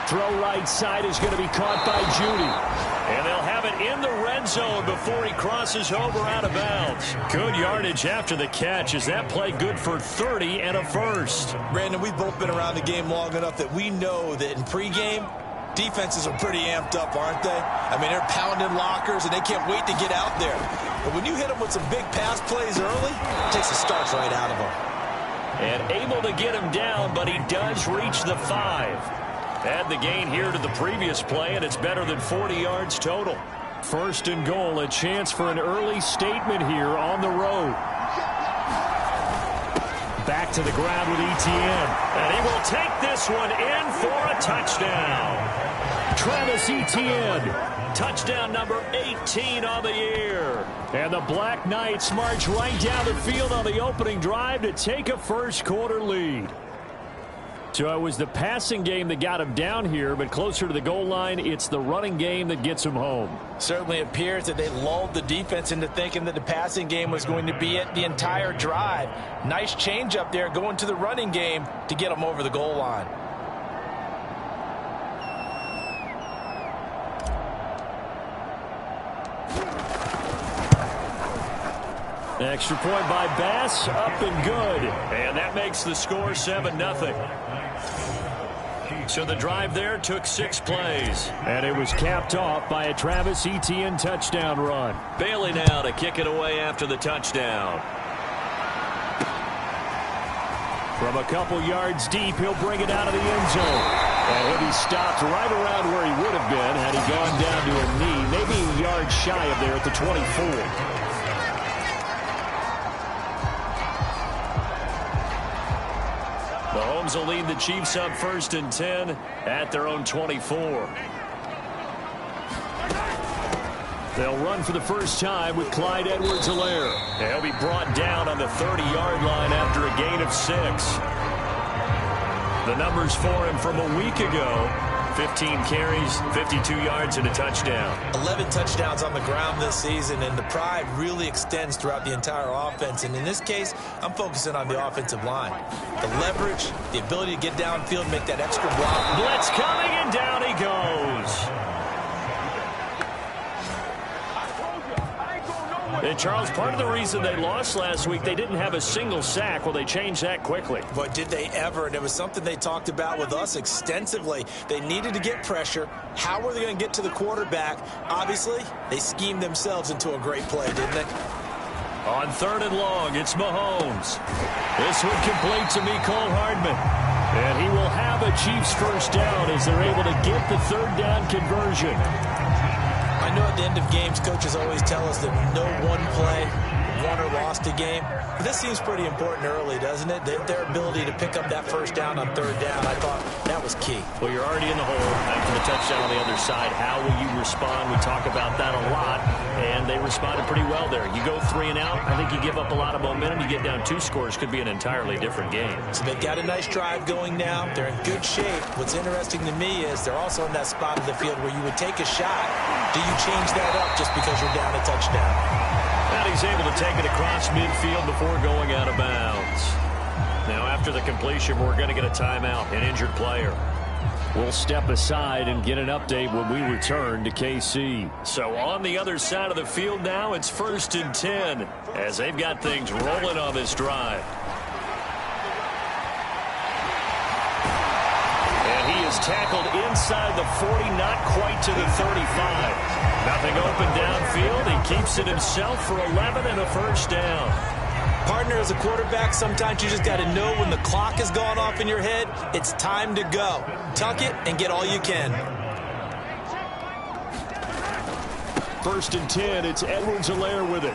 Throw right side is going to be caught by Judy. And they'll have it in the red zone before he crosses over out of bounds. Good yardage after the catch. Is that play good for 30 and a first? Brandon, we've both been around the game long enough that we know that in pregame, defenses are pretty amped up, aren't they? I mean, they're pounding lockers, and they can't wait to get out there. But when you hit them with some big pass plays early, it takes the starch right out of them. And able to get him down, but he does reach the 5. Add the gain here to the previous play, and it's better than 40 yards total. 1st and goal, a chance for an early statement here on the road. Back to the ground with Etienne. And he will take this one in for a touchdown. Travis Etienne, touchdown number 18 on the year. And the Black Knights march right down the field on the opening drive to take a first-quarter lead. So it was the passing game that got him down here, but closer to the goal line, it's the running game that gets him home. Certainly appears that they lulled the defense into thinking that the passing game was going to be it the entire drive. Nice change up there going to the running game to get them over the goal line. Extra point by Bass, up and good. And that makes the score 7-0. So the drive there took 6 plays. And it was capped off by a Travis Etienne touchdown run. Bailey now to kick it away after the touchdown. From a couple yards deep, he'll bring it out of the end zone. And he'll be stopped right around where he would have been had he gone down to a knee, maybe a yard shy of there at the 24. Mahomes will lead the Chiefs up 1st and 10 at their own 24. They'll run for the first time with Clyde Edwards-Helaire. He'll be brought down on the 30-yard line after a gain of 6. The numbers for him from a week ago: 15 carries, 52 yards, and a touchdown. 11 touchdowns on the ground this season, and the pride really extends throughout the entire offense. And in this case, I'm focusing on the offensive line. The leverage, the ability to get downfield, make that extra block. Blitz coming, and down he goes. And Charles, part of the reason they lost last week, they didn't have a single sack. Well, they changed that quickly. But did they ever? And it was something they talked about with us extensively. They needed to get pressure. How were they going to get to the quarterback? Obviously, they schemed themselves into a great play, didn't they? On 3rd and long, it's Mahomes. This one complete to Mecole Hardman. And he will have a Chiefs first down as they're able to get the 3rd down conversion. I know at the end of games, coaches always tell us that no one play won or lost a game. But this seems pretty important early, doesn't it? Their ability to pick up that first down on 3rd down, I thought that was key. Well, you're already in the hole after the touchdown on the other side. How will you respond? We talk about that a lot, and they responded pretty well there. You go 3 and out, I think you give up a lot of momentum. You get down 2 scores, could be an entirely different game. So they've got a nice drive going now. They're in good shape. What's interesting to me is they're also in that spot of the field where you would take a shot. Do you change that up just because you're down a touchdown? And he's able to take it across midfield before going out of bounds. Now, after the completion, we're going to get a timeout, an injured player. We'll step aside and get an update when we return to KC. So on the other side of the field now, it's 1st and 10 as they've got things rolling on this drive. And he is tackled inside the 40, not quite to the 35. Nothing open downfield. He keeps it himself for 11 and a first down. Partner, as a quarterback, sometimes you just got to know when the clock has gone off in your head, it's time to go. Tuck it and get all you can. 1st and 10, it's Edwards-Helaire with it.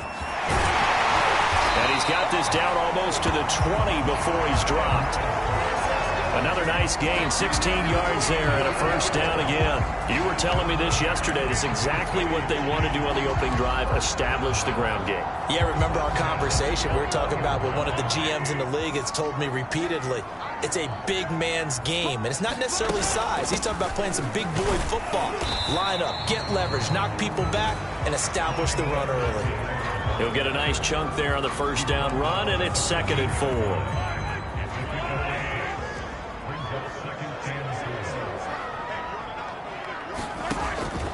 And he's got this down almost to the 20 before he's dropped. Another nice gain, 16 yards there and a first down again. You were telling me this yesterday. This is exactly what they want to do on the opening drive, establish the ground game. Yeah, remember our conversation we were talking about with one of the GMs in the league has told me repeatedly, it's a big man's game. And it's not necessarily size. He's talking about playing some big boy football. Line up, get leverage, knock people back, and establish the run early. He'll get a nice chunk there on the first down run, and it's 2nd and 4.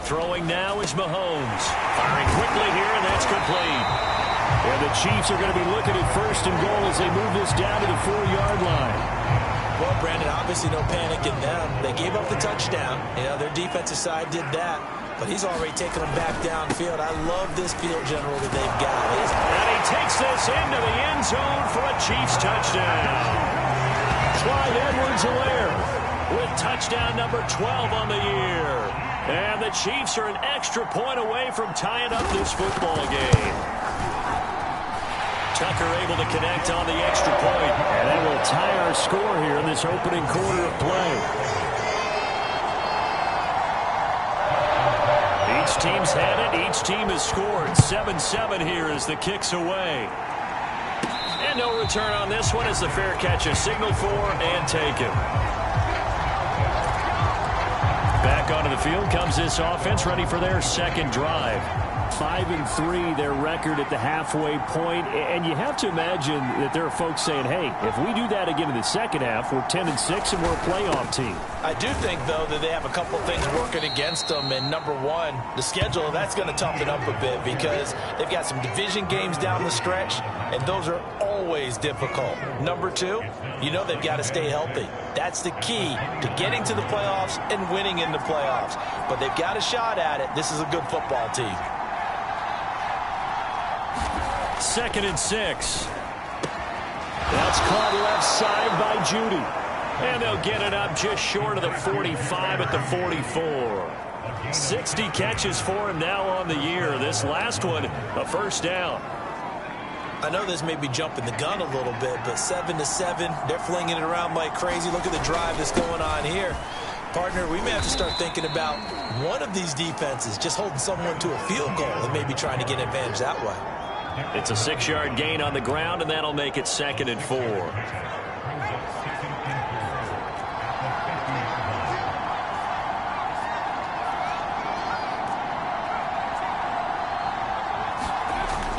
Throwing now is Mahomes. Firing quickly here, and that's complete. And the Chiefs are going to be looking at 1st and goal as they move this down to the 4-yard line. Well, Brandon, obviously no panic in them. They gave up the touchdown. You know, their defensive side did that. But he's already taken them back downfield. I love this field general that they've got. And he takes this into the end zone for a Chiefs touchdown. Clyde Edwards-Helaire with touchdown number 12 on the year. And the Chiefs are an extra point away from tying up this football game. Tucker able to connect on the extra point. And that will tie our score here in this opening quarter of play. Each team's had it. Each team has scored. 7-7 here as the kick's away. And no return on this one as the fair catch is signaled for and taken. Back onto the field comes this offense, ready for their 2nd drive. 5-3, their record at the halfway point. And you have to imagine that there are folks saying, hey, if we do that again in the second half, we're 10-6 and we're a playoff team. I do think, though, that they have a couple things working against them. And number one, the schedule, that's going to toughen up a bit because they've got some division games down the stretch, and those are always difficult. Number two, you know they've got to stay healthy. That's the key to getting to the playoffs and winning in the playoffs. But they've got a shot at it. This is a good football team. 2nd and 6. That's caught left side by Judy. And they'll get it up just short of the 45 at the 44. 60 catches for him now on the year. This last one, a first down. I know this may be jumping the gun a little bit, but 7-7, they're flinging it around like crazy. Look at the drive that's going on here. Partner, we may have to start thinking about one of these defenses just holding someone to a field goal and maybe trying to get an advantage that way. It's a 6-yard gain on the ground, and that'll make it 2nd and 4.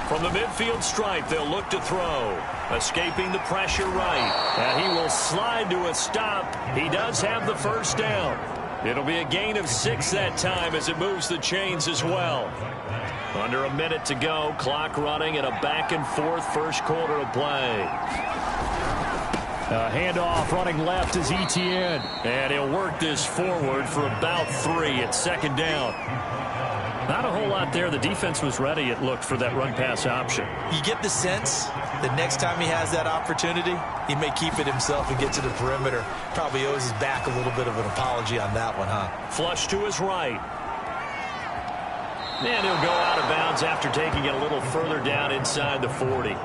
From the midfield stripe, they'll look to throw. Escaping the pressure right. And he will slide to a stop. He does have the first down. It'll be a gain of 6 that time as it moves the chains as well. Under a minute to go. Clock running and a back-and-forth first quarter of play. Handoff running left is Etienne. And he'll work this forward for about 3 at 2nd down. Not a whole lot there. The defense was ready, it looked, for that run-pass option. You get the sense that next time he has that opportunity, he may keep it himself and get to the perimeter. Probably owes his back a little bit of an apology on that one, huh? Flush to his right. And he'll go out of bounds after taking it a little further down inside the 40.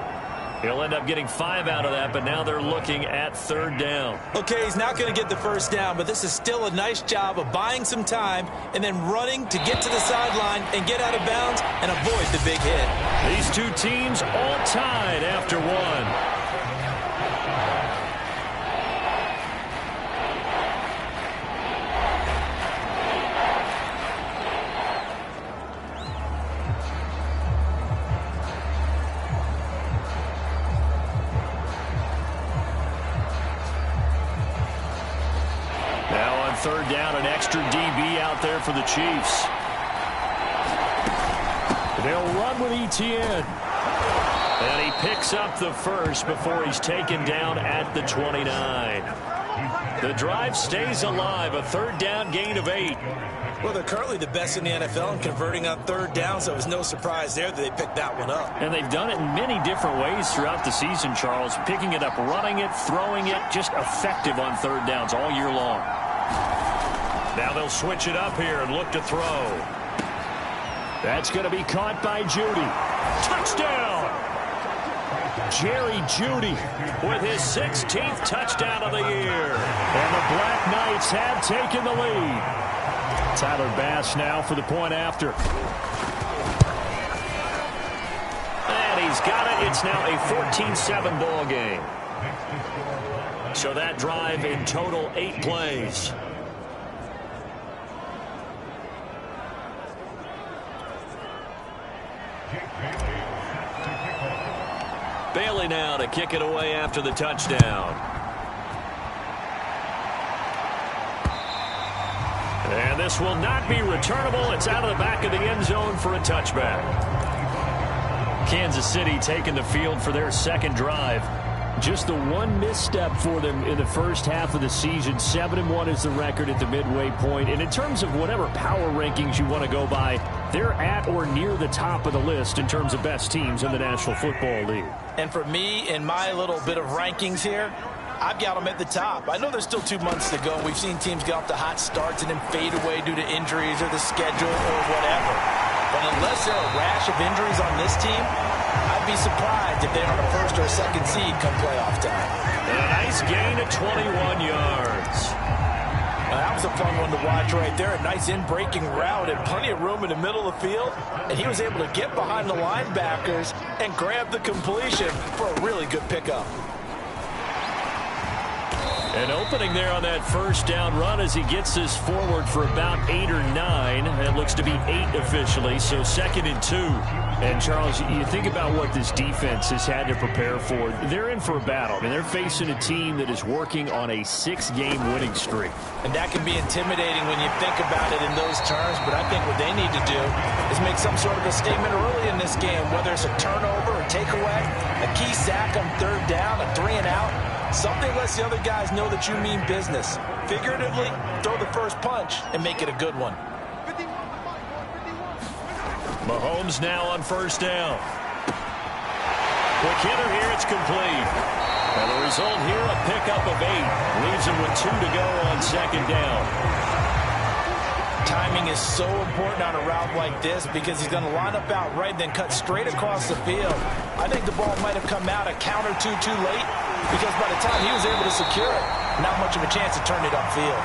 He'll end up getting 5 out of that, but now they're looking at third down. Okay, he's not going to get the first down, but this is still a nice job of buying some time and then running to get to the sideline and get out of bounds and avoid the big hit. These two teams all tied after one. Third down, an extra DB out there for the Chiefs. They'll run with Etienne. And he picks up the first before he's taken down at the 29. The drive stays alive, a third down gain of 8. Well, they're currently the best in the NFL in converting on third down, so it was no surprise there that they picked that one up. And they've done it in many different ways throughout the season, Charles. Picking it up, running it, throwing it, just effective on third downs all year long. Now they'll switch it up here and look to throw. That's going to be caught by Judy. Touchdown! Jerry Judy with his 16th touchdown of the year. And the Black Knights have taken the lead. Tyler Bass now for the point after. And he's got it. It's now a 14-7 ball game. So that drive in total 8 plays. Bailey now to kick it away after the touchdown. And this will not be returnable. It's out of the back of the end zone for a touchback. Kansas City taking the field for their second drive. Just the one misstep for them in the first half of the season. 7-1 is the record at the midway point. And in terms of whatever power rankings you want to go by, they're at or near the top of the list in terms of best teams in the National Football League. And for me, in my little bit of rankings here, I've got them at the top. I know there's still 2 months to go. We've seen teams get off to hot starts and then fade away due to injuries or the schedule or whatever. But unless there are a rash of injuries on this team, I'd be surprised if they're on a first or a second seed come playoff time. And a nice gain of 21 yards. Now, that was a fun one to watch right there. A nice in-breaking route and plenty of room in the middle of the field. And he was able to get behind the linebackers and grab the completion for a really good pickup. An opening there on that first down run as he gets this forward for about 8 or 9. It looks to be 8 officially, so 2nd and 2. And, Charles, you think about what this defense has had to prepare for. They're in for a battle. I mean, they're facing a team that is working on a 6-game winning streak. And that can be intimidating when you think about it in those terms, but I think what they need to do is make some sort of a statement early in this game, whether it's a turnover, a takeaway, a key sack on third down, a 3-and-out. Something lets the other guys know that you mean business. Figuratively, throw the first punch and make it a good one. Mahomes now on first down. Quick hitter here, it's complete. And the result here, a pickup of 8. Leaves him with 2 to go on second down. Timing is so important on a route like this because he's going to line up out right, then cut straight across the field. I think the ball might have come out a count or two too late because by the time he was able to secure it, not much of a chance to turn it upfield.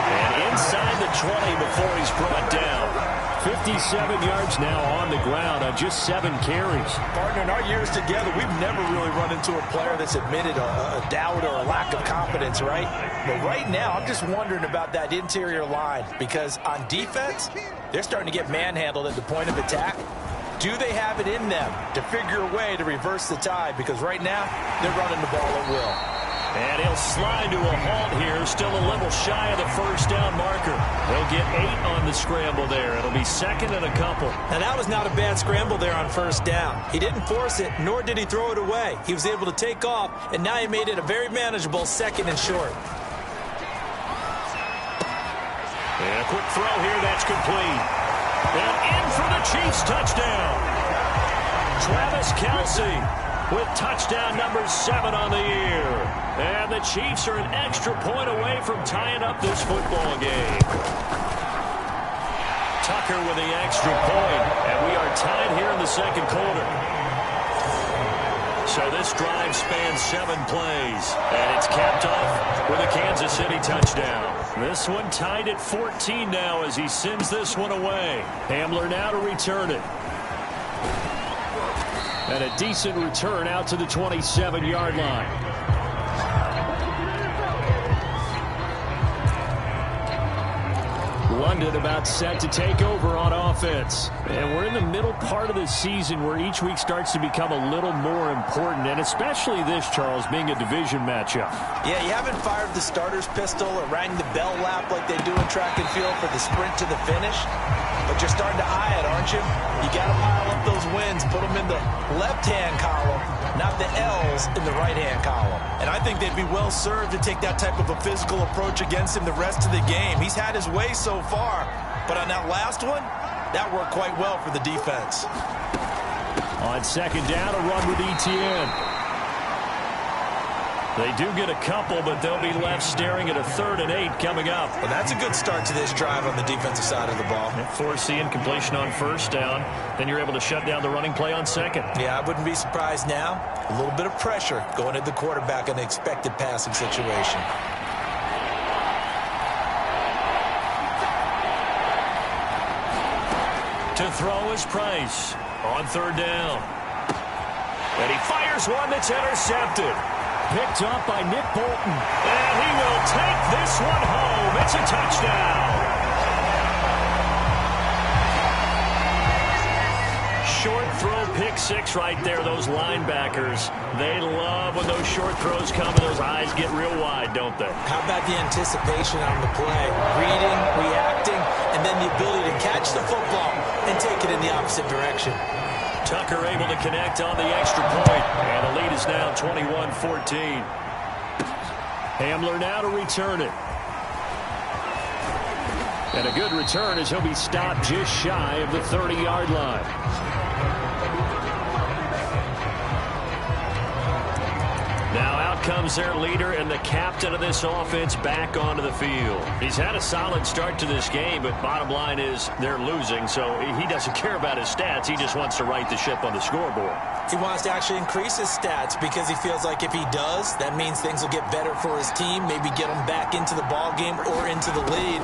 And inside the 20 before he's brought down. 57 yards now on the ground on just 7 carries. Partner, in our years together, we've never really run into a player that's admitted a doubt or a lack of confidence, right? But right now, I'm just wondering about that interior line because on defense, they're starting to get manhandled at the point of attack. Do they have it in them to figure a way to reverse the tide? Because right now, they're running the ball at will. And he'll slide to a halt here, still a little shy of the first down marker. They'll get 8 on the scramble there. It'll be 2nd and a couple. Now, that was not a bad scramble there on first down. He didn't force it, nor did he throw it away. He was able to take off, and now he made it a very manageable 2nd and short. And a quick throw here, that's complete. And in for the Chiefs touchdown. Travis Kelce with touchdown number 7 on the year. And the Chiefs are an extra point away from tying up this football game. Tucker with the extra point, and we are tied here in the second quarter. So this drive spans 7 plays, and it's capped off with a Kansas City touchdown. This one tied at 14 now as he sends this one away. Hamler now to return it. And a decent return out to the 27-yard line. London about set to take over on offense. And we're in the middle part of the season where each week starts to become a little more important, and especially this, Charles, being a division matchup. Yeah, you haven't fired the starter's pistol or rang the bell lap like they do in track and field for the sprint to the finish, but you're starting to eye it, aren't you? You got to pile up those wins, put them in the left-hand column, not the L's in the right-hand column. And I think they'd be well served to take that type of a physical approach against him the rest of the game. He's had his way so far, but on that last one, that worked quite well for the defense. On second down, a run with Etienne. They do get a couple, but they'll be left staring at a 3rd and 8 coming up. Well, that's a good start to this drive on the defensive side of the ball. Force the incompletion on first down. Then you're able to shut down the running play on second. Yeah, I wouldn't be surprised now. A little bit of pressure going at the quarterback in an expected passing situation. To throw is Price on 3rd down. And he fires one that's intercepted. Picked up by Nick Bolton. And he will take this one home. It's a touchdown. Short throw, pick 6 right there. Those linebackers, they love when those short throws come and those eyes get real wide, don't they? How about the anticipation on the play? Reading, reacting, and then the ability to catch the football and take it in the opposite direction. Tucker able to connect on the extra point, and the lead is now 21-14. Hamler now to return it. And a good return as he'll be stopped just shy of the 30-yard line. Now out comes their leader and the captain of this offense back onto the field. He's had a solid start to this game, but bottom line is they're losing, so he doesn't care about his stats. He just wants to right the ship on the scoreboard. He wants to actually increase his stats because he feels like if he does, that means things will get better for his team, maybe get him back into the ball game or into the lead.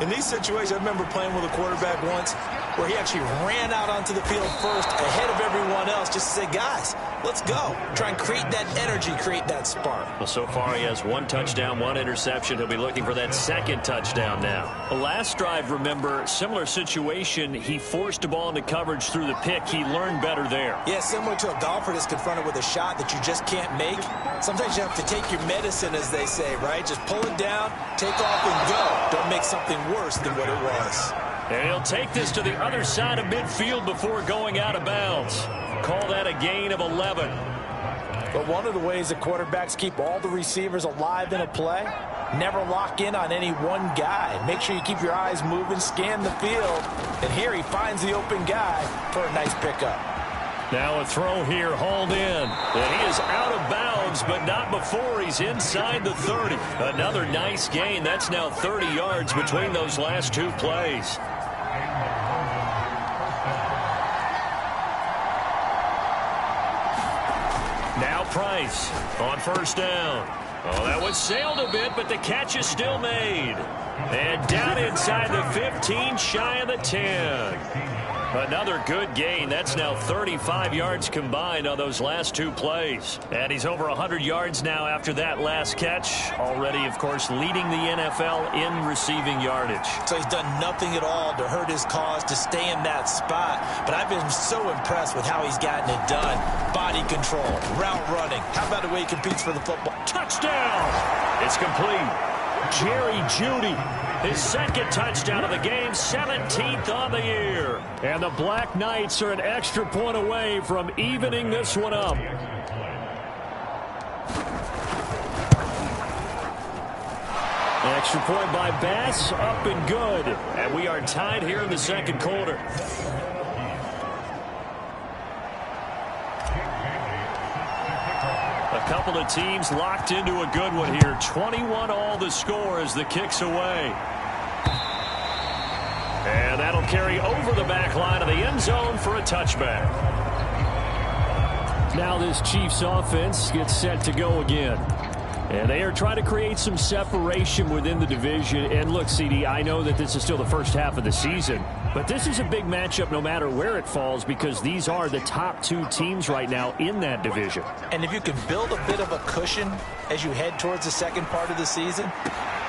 In these situations, I remember playing with a quarterback once where he actually ran out onto the field first ahead of everyone else just to say, guys, let's go. Try and create that energy, create that spark. Well, so far he has 1 touchdown, 1 interception. He'll be looking for that 2nd touchdown now. The last drive, remember, similar situation. He forced a ball into coverage through the pick. He learned better there. Yeah, similar to a golfer that's confronted with a shot that you just can't make. Sometimes you have to take your medicine, as they say, right? Just pull it down, take off, and go. Don't make something worse than what it was. And he'll take this to the other side of midfield before going out of bounds. Call that a gain of 11. But one of the ways that quarterbacks keep all the receivers alive in a play, never lock in on any one guy. Make sure you keep your eyes moving, scan the field. And here he finds the open guy for a nice pickup. Now a throw here, hauled in. And he is out of bounds, but not before he's inside the 30. Another nice gain. That's now 30 yards between those last 2 plays. Now Price on first down. Oh, that one sailed a bit, but the catch is still made. And down inside the 15, shy of the 10. Another good gain. That's now 35 yards combined on those last 2 plays. And he's over 100 yards now after that last catch. Already, of course, leading the NFL in receiving yardage. So he's done nothing at all to hurt his cause, to stay in that spot. But I've been so impressed with how he's gotten it done. Body control, route running. How about the way he competes for the football? Touchdown! It's complete. Jerry Jeudy, his 2nd touchdown of the game, 17th on the year. And the Black Knights are an extra point away from evening this one up. And Extra point by Bass, up and good. And we are tied here in the second quarter. A couple of teams locked into a good one here. 21 all the score as the kick's away. And that'll carry over the back line of the end zone for a touchback. Now this Chiefs offense gets set to go again. And they are trying to create some separation within the division. And look, CD, I know that this is still the first half of the season, but this is a big matchup no matter where it falls because these are the top two teams right now in that division. And if you can build a bit of a cushion as you head towards the second part of the season,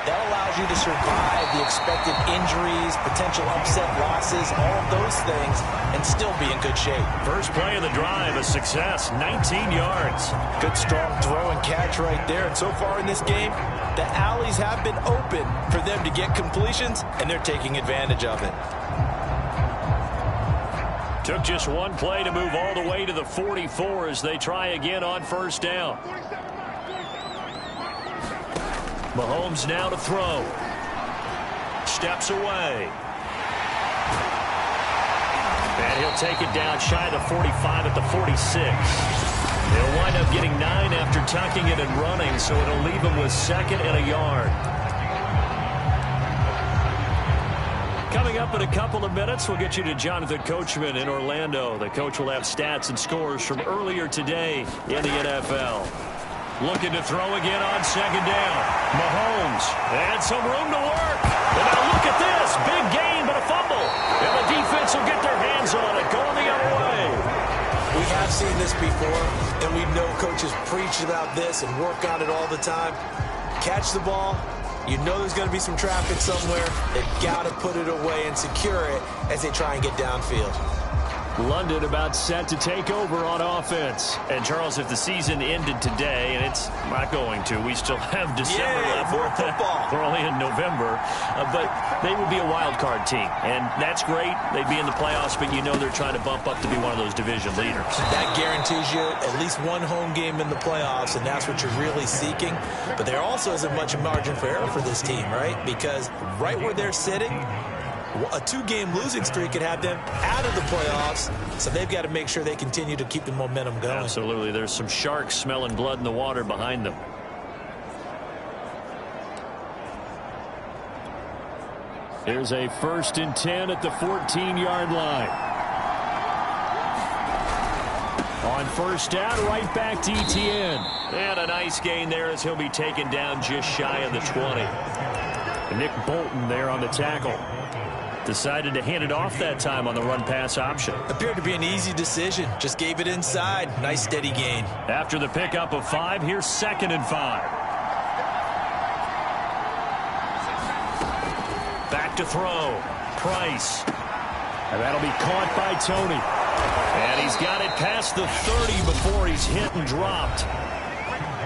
that allows you to survive the expected injuries, potential upset losses, all of those things, and still be in good shape. First play of the drive, a success, 19 yards. Good strong throw and catch right there. And so far in this game, the alleys have been open for them to get completions, and they're taking advantage of it. Took just one play to move all the way to the 44 as they try again on first down. Mahomes now to throw. Steps away. And he'll take it down shy of the 45 at the 46. They'll wind up getting 9 after tucking it and running, so it'll leave them with 2nd and a yard. Coming up in a couple of minutes, we'll get you to Jonathan Coachman in Orlando. The coach will have stats and scores from earlier today in the NFL. Looking to throw again on second down. Mahomes, and some room to work. And now look at this. Big gain, but a fumble. And the defense will get their hands on it, going the other way. We have seen this before, and we know coaches preach about this and work on it all the time. Catch the ball. You know there's going to be some traffic somewhere. They've got to put it away and secure it as they try and get downfield. London about set to take over on offense. And, Charles, if the season ended today, and it's not going to, we still have December left. More football. We're only in November. But they would be a wild card team. And that's great. They'd be in the playoffs, but you know they're trying to bump up to be one of those division leaders. That guarantees you at least one home game in the playoffs, and that's what you're really seeking. But there also isn't much margin for error for this team, right? Because right where they're sitting, a 2-game losing streak could have them out of the playoffs, so they've got to make sure they continue to keep the momentum going. Absolutely. There's some sharks smelling blood in the water behind them. Here's a 1st and 10 at the 14-yard line. On first down, right back to Etienne. And a nice gain there as he'll be taken down just shy of the 20. And Nick Bolton there on the tackle. Decided to hand it off that time on the run-pass option. Appeared to be an easy decision. Just gave it inside. Nice steady gain. After the pickup of 5, here's 2nd and 5. Back to throw. Price. And that'll be caught by Tony. And he's got it past the 30 before he's hit and dropped.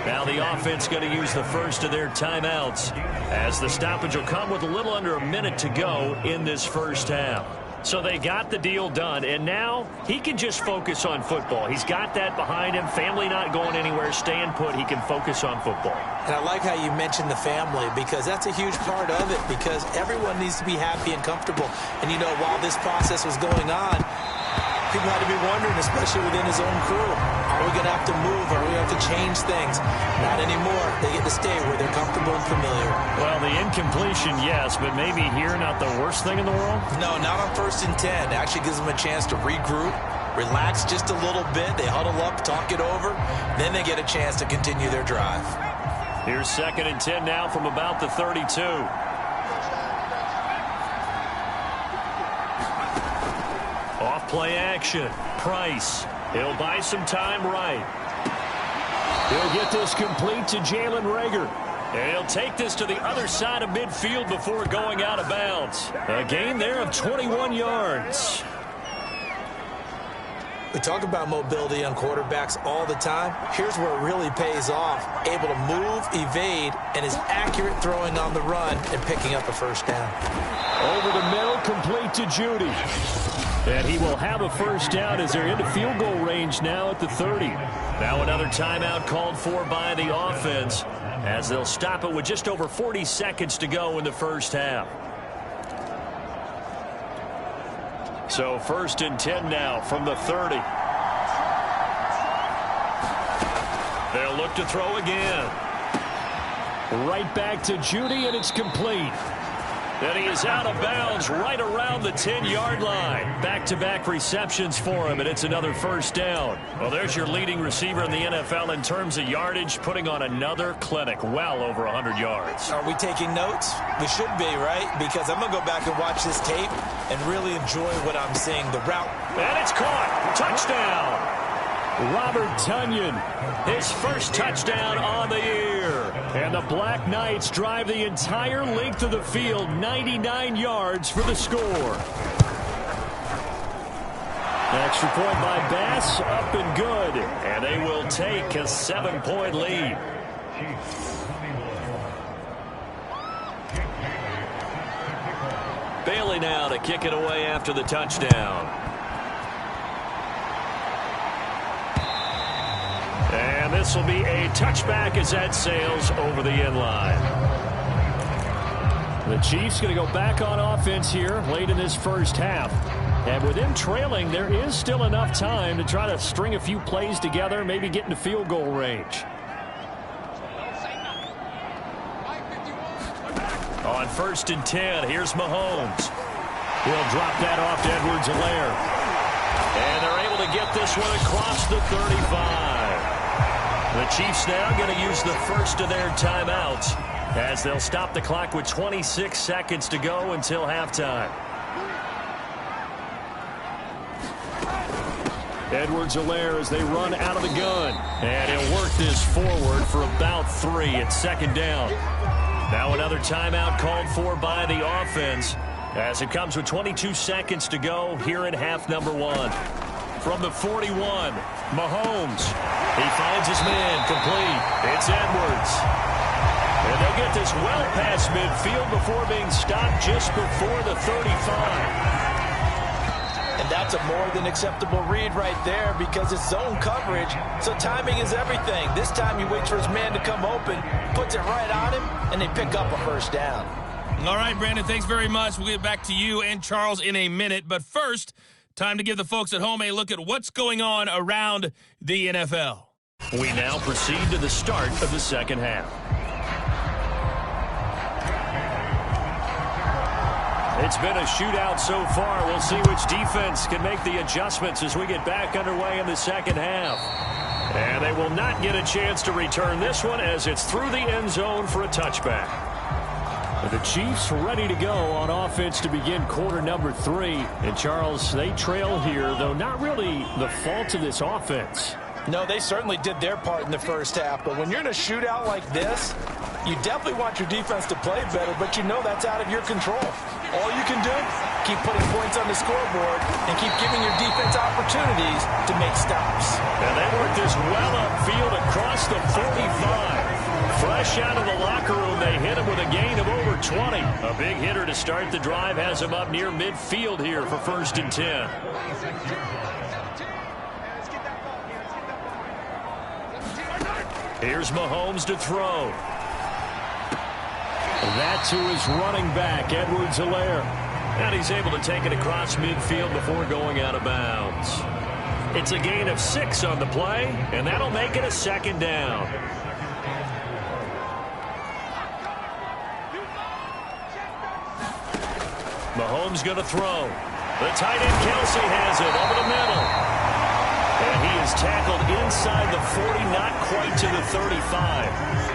Now the offense going to use the first of their timeouts as the stoppage will come with a little under a minute to go in this first half. So they got the deal done, and now he can just focus on football. He's got that behind him. Family not going anywhere, staying put. He can focus on football. And I like how you mentioned the family, because that's a huge part of it, because everyone needs to be happy and comfortable. And, you know, while this process was going on, people had to be wondering, especially within his own crew, are we going to have to move? Are we going to have to change things? Not anymore. They get to stay where they're comfortable and familiar. Well, the incompletion, yes, but maybe here not the worst thing in the world? No, not on 1st and 10. It actually gives them a chance to regroup, relax just a little bit. They huddle up, talk it over. Then they get a chance to continue their drive. Here's 2nd and 10 now from about the 32. Off-play action. Price. He'll buy some time right. He'll get this complete to Jalen Reagor. And he'll take this to the other side of midfield before going out of bounds. A gain there of 21 yards. We talk about mobility on quarterbacks all the time. Here's where it really pays off. Able to move, evade, and is accurate throwing on the run and picking up a first down. Over the middle, complete to Judy. And he will have a first down as they're into field goal range now at the 30. Now another timeout called for by the offense as they'll stop it with just over 40 seconds to go in the first half. So 1st and 10 now from the 30. They'll look to throw again. Right back to Judy, and it's complete. Then he is out of bounds right around the 10-yard line. Back-to-back receptions for him, and it's another first down. Well, there's your leading receiver in the NFL in terms of yardage, putting on another clinic, well over 100 yards. Are we taking notes? We should be, right? Because I'm going to go back and watch this tape and really enjoy what I'm seeing, the route. And it's caught. Touchdown. Robert Tonyan, his first touchdown on the year. And the Black Knights drive the entire length of the field, 99 yards for the score. Extra point by Bass, up and good. And they will take a 7-point lead. Bailey now to kick it away after the touchdown. And this will be a touchback as that sails over the end line. The Chiefs going to go back on offense here late in this first half. And with them trailing, there is still enough time to try to string a few plays together, maybe get into field goal range. On 1st and 10, here's Mahomes. He'll drop that off to Edwards-Helaire. And they're able to get this one across the 35. The Chiefs now going to use the first of their timeouts as they'll stop the clock with 26 seconds to go until halftime. Edwards-Helaire as they run out of the gun. And he'll work this forward for about 3 at 2nd down. Now another timeout called for by the offense as it comes with 22 seconds to go here in half number 1. From the 41, Mahomes. He finds his man complete. It's Edwards. And they'll get this well past midfield before being stopped just before the 35. And that's a more than acceptable read right there because it's zone coverage, so timing is everything. This time he waits for his man to come open, puts it right on him, and they pick up a first down. All right, Brandon, thanks very much. We'll get back to you and Charles in a minute. But first, time to give the folks at home a look at what's going on around the NFL. We now proceed to the start of the second half. It's been a shootout so far. We'll see which defense can make the adjustments as we get back underway in the second half. And they will not get a chance to return this one as it's through the end zone for a touchback. The Chiefs ready to go on offense to begin quarter number 3. And Charles, they trail here, though not really the fault of this offense. No, they certainly did their part in the first half. But when you're in a shootout like this, you definitely want your defense to play better, but you know that's out of your control. All you can do, keep putting points on the scoreboard and keep giving your defense opportunities to make stops. And they work this well upfield across the 45. Fresh out of the locker room, they hit him with a gain of over 20. A big hitter to start the drive has him up near midfield here for 1st and 10. Here's Mahomes to throw. That's who is running back, Edwards-Helaire. And he's able to take it across midfield before going out of bounds. It's a gain of 6 on the play, and that'll make it a 2nd down. Mahomes going to throw. The tight end Kelsey has it over the middle. And he is tackled inside the 40, not quite to the 35.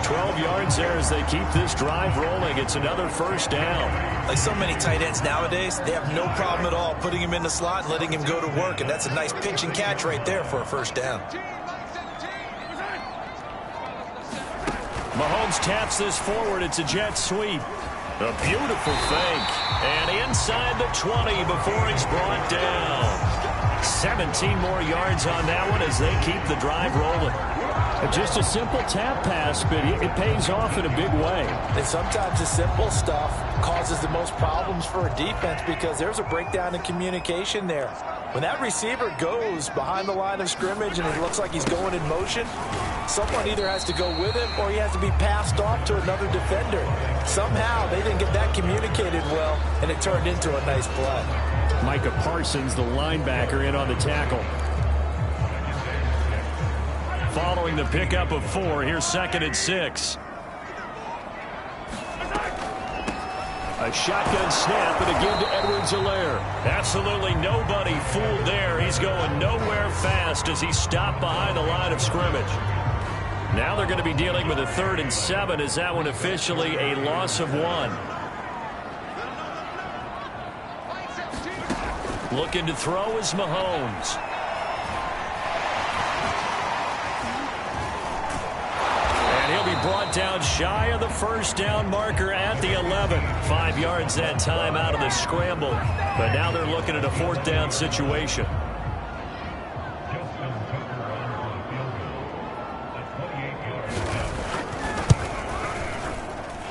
12 yards there as they keep this drive rolling. It's another first down. Like so many tight ends nowadays, they have no problem at all putting him in the slot and letting him go to work. And that's a nice pitch and catch right there for a first down. Mahomes taps this forward. It's a jet sweep. A beautiful fake. And inside the 20 before he's brought down. 17 more yards on that one as they keep the drive rolling. Just a simple tap pass, but it pays off in a big way. And sometimes the simple stuff causes the most problems for a defense because there's a breakdown in communication there. When that receiver goes behind the line of scrimmage and it looks like he's going in motion, someone either has to go with him or he has to be passed off to another defender. Somehow they didn't get that communicated well, and it turned into a nice play. Micah Parsons, the linebacker, in on the tackle. Following the pickup of 4, here's 2nd and 6. A shotgun snap and a give to Edwards-Helaire. Absolutely nobody fooled there. He's going nowhere fast as he stopped behind the line of scrimmage. Now they're going to be dealing with a 3rd and 7 as that one officially a loss of 1. Looking to throw is Mahomes. He'll be brought down shy of the first down marker at the 11. 5 yards that time out of the scramble. But now they're looking at a 4th down situation.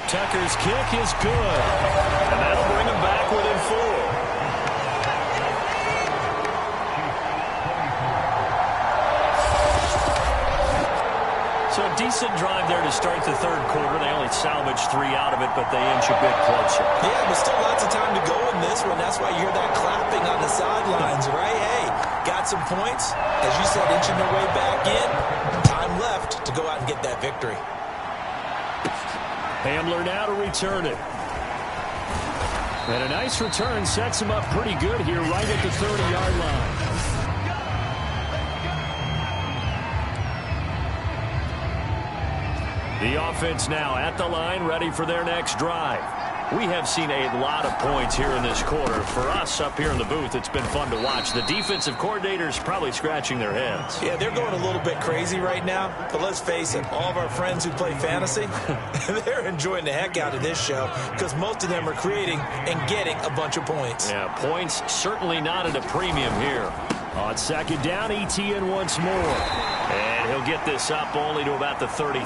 Tucker's kick is good. And that'll bring him back within 4. So a decent drive there to start the 3rd quarter. They only salvaged 3 out of it, but they inch a bit closer. Yeah, but still lots of time to go in this one. That's why you hear that clapping on the sidelines, right? Hey, got some points. As you said, inching their way back in. Time left to go out and get that victory. Hamler now to return it. And a nice return sets him up pretty good here right at the 30-yard line. The offense now at the line, ready for their next drive. We have seen a lot of points here in this quarter. For us up here in the booth, it's been fun to watch. The defensive coordinators probably scratching their heads. Yeah, they're going a little bit crazy right now. But let's face it, all of our friends who play fantasy, they're enjoying the heck out of this show because most of them are creating and getting a bunch of points. Yeah, points certainly not at a premium here. On 2nd down, ETN once more. And he'll get this up only to about the 33.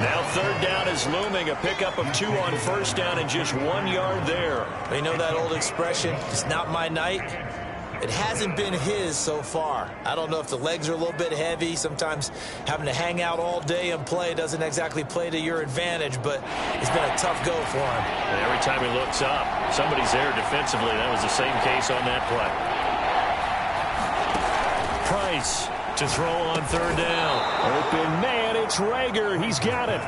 Now 3rd down is looming. A pickup of 2 on 1st down and just 1 yard there. You know that old expression, it's not my night? It hasn't been his so far. I don't know if the legs are a little bit heavy. Sometimes having to hang out all day and play doesn't exactly play to your advantage, but it's been a tough go for him. And every time he looks up, somebody's there defensively. That was the same case on that play. Price to throw on 3rd down. Open man, it's Rager. He's got it.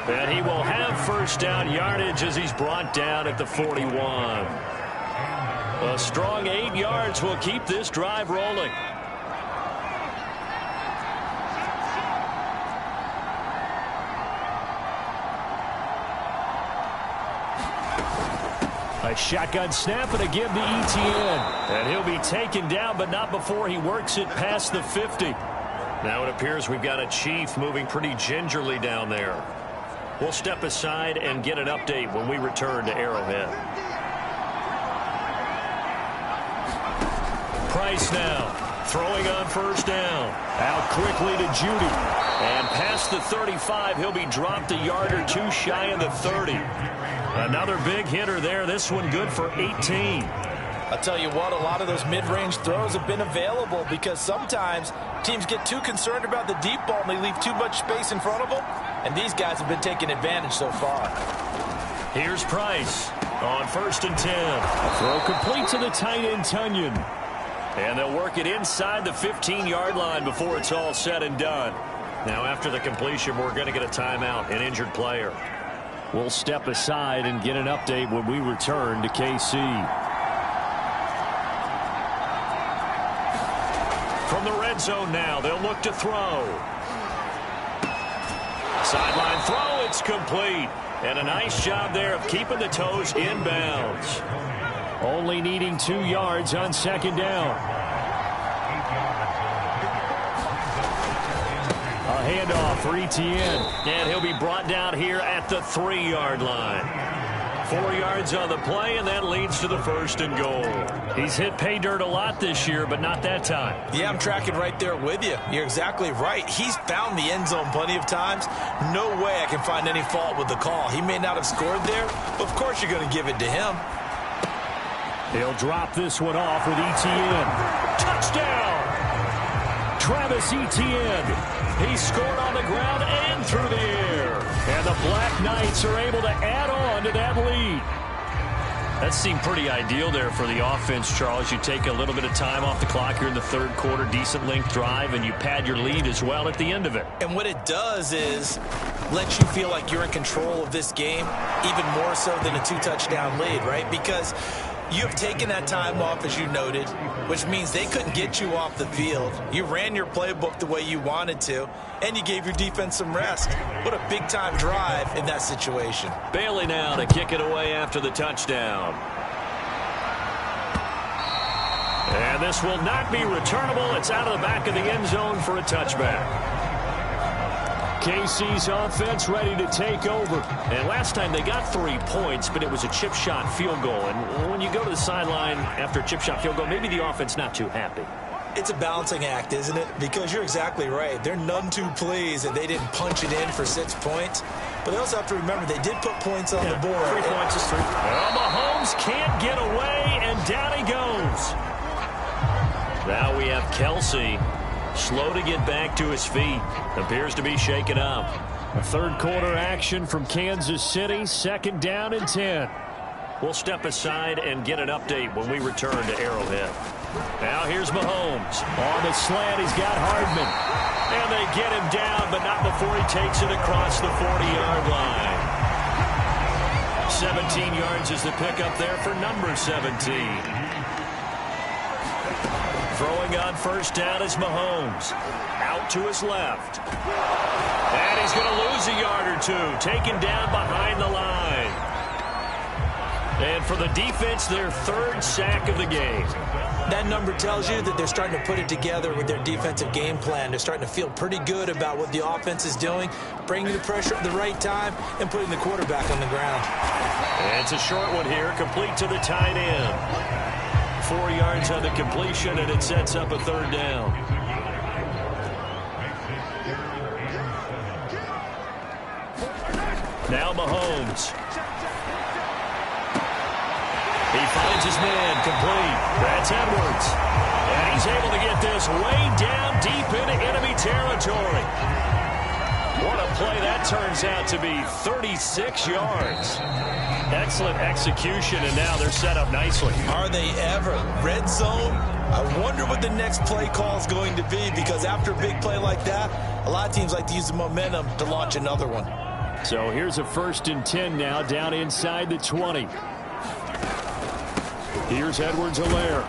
And he will have 1st down yardage as he's brought down at the 41. A strong 8 yards will keep this drive rolling. A shotgun snap and a give to ETN. And he'll be taken down, but not before he works it past the 50. Now it appears we've got a Chief moving pretty gingerly down there. We'll step aside and get an update when we return to Arrowhead. Price now, throwing on 1st down. Out quickly to Judy. And past the 35, he'll be dropped a yard or 2 shy of the 30. Another big hitter there. This one good for 18. I'll tell you what, a lot of those mid-range throws have been available because sometimes teams get too concerned about the deep ball and they leave too much space in front of them, and these guys have been taking advantage so far. Here's Price on 1st and 10. A throw complete to the tight end, Tunyon. And they'll work it inside the 15-yard line before it's all said and done. Now, after the completion, we're going to get a timeout, an injured player. We'll step aside and get an update when we return to KC. From the red zone now, they'll look to throw. Sideline throw, it's complete. And a nice job there of keeping the toes inbounds. Only needing 2 yards on 2nd down. A handoff for ETN. And he'll be brought down here at the 3-yard line. 4 yards on the play, and that leads to the 1st and goal. He's hit pay dirt a lot this year, but not that time. Yeah, I'm tracking right there with you. You're exactly right. He's found the end zone plenty of times. No way I can find any fault with the call. He may not have scored there, but of course you're going to give it to him. He'll drop this one off with Etienne. Touchdown! Travis Etienne. He scored on the ground and through the air. And the Black Knights are able to add on to that lead. That seemed pretty ideal there for the offense, Charles. You take a little bit of time off the clock here in the 3rd quarter, decent length drive, and you pad your lead as well at the end of it. And what it does is let you feel like you're in control of this game, even more so than a 2-touchdown lead, right? Because you have taken that time off, as you noted, which means they couldn't get you off the field. You ran your playbook the way you wanted to, and you gave your defense some rest. What a big-time drive in that situation. Bailey now to kick it away after the touchdown. And this will not be returnable. It's out of the back of the end zone for a touchback. KC's offense ready to take over. And last time they got 3 points, but it was a chip shot field goal. And when you go to the sideline after a chip shot field goal, maybe the offense not too happy. It's a balancing act, isn't it? Because you're exactly right. They're none too pleased that they didn't punch it in for 6 points. But they also have to remember they did put points on the board. 3 points is 3. Well, Mahomes can't get away, and down he goes. Now we have Kelsey. Slow to get back to his feet. Appears to be shaken up. A 3rd quarter action from Kansas City. 2nd down and 10. We'll step aside and get an update when we return to Arrowhead. Now here's Mahomes. On the slant, he's got Hardman. And they get him down, but not before he takes it across the 40-yard line. 17 yards is the pickup there for number 17. Throwing on 1st down is Mahomes. Out to his left. And he's going to lose a yard or 2. Taken down behind the line. And for the defense, their 3rd sack of the game. That number tells you that they're starting to put it together with their defensive game plan. They're starting to feel pretty good about what the offense is doing, bringing the pressure at the right time, and putting the quarterback on the ground. And it's a short one here, complete to the tight end. 4 yards on the completion, and it sets up a 3rd down. Now Mahomes. He finds his man, complete. That's Edwards. And he's able to get this way down deep into enemy territory. What a play that turns out to be. 36 yards. Excellent execution, and now they're set up nicely. Are they ever? Red zone? I wonder what the next play call is going to be, because after a big play like that, a lot of teams like to use the momentum to launch another one. So here's a 1st and 10 now, down inside the 20. Here's Edwards-Helaire.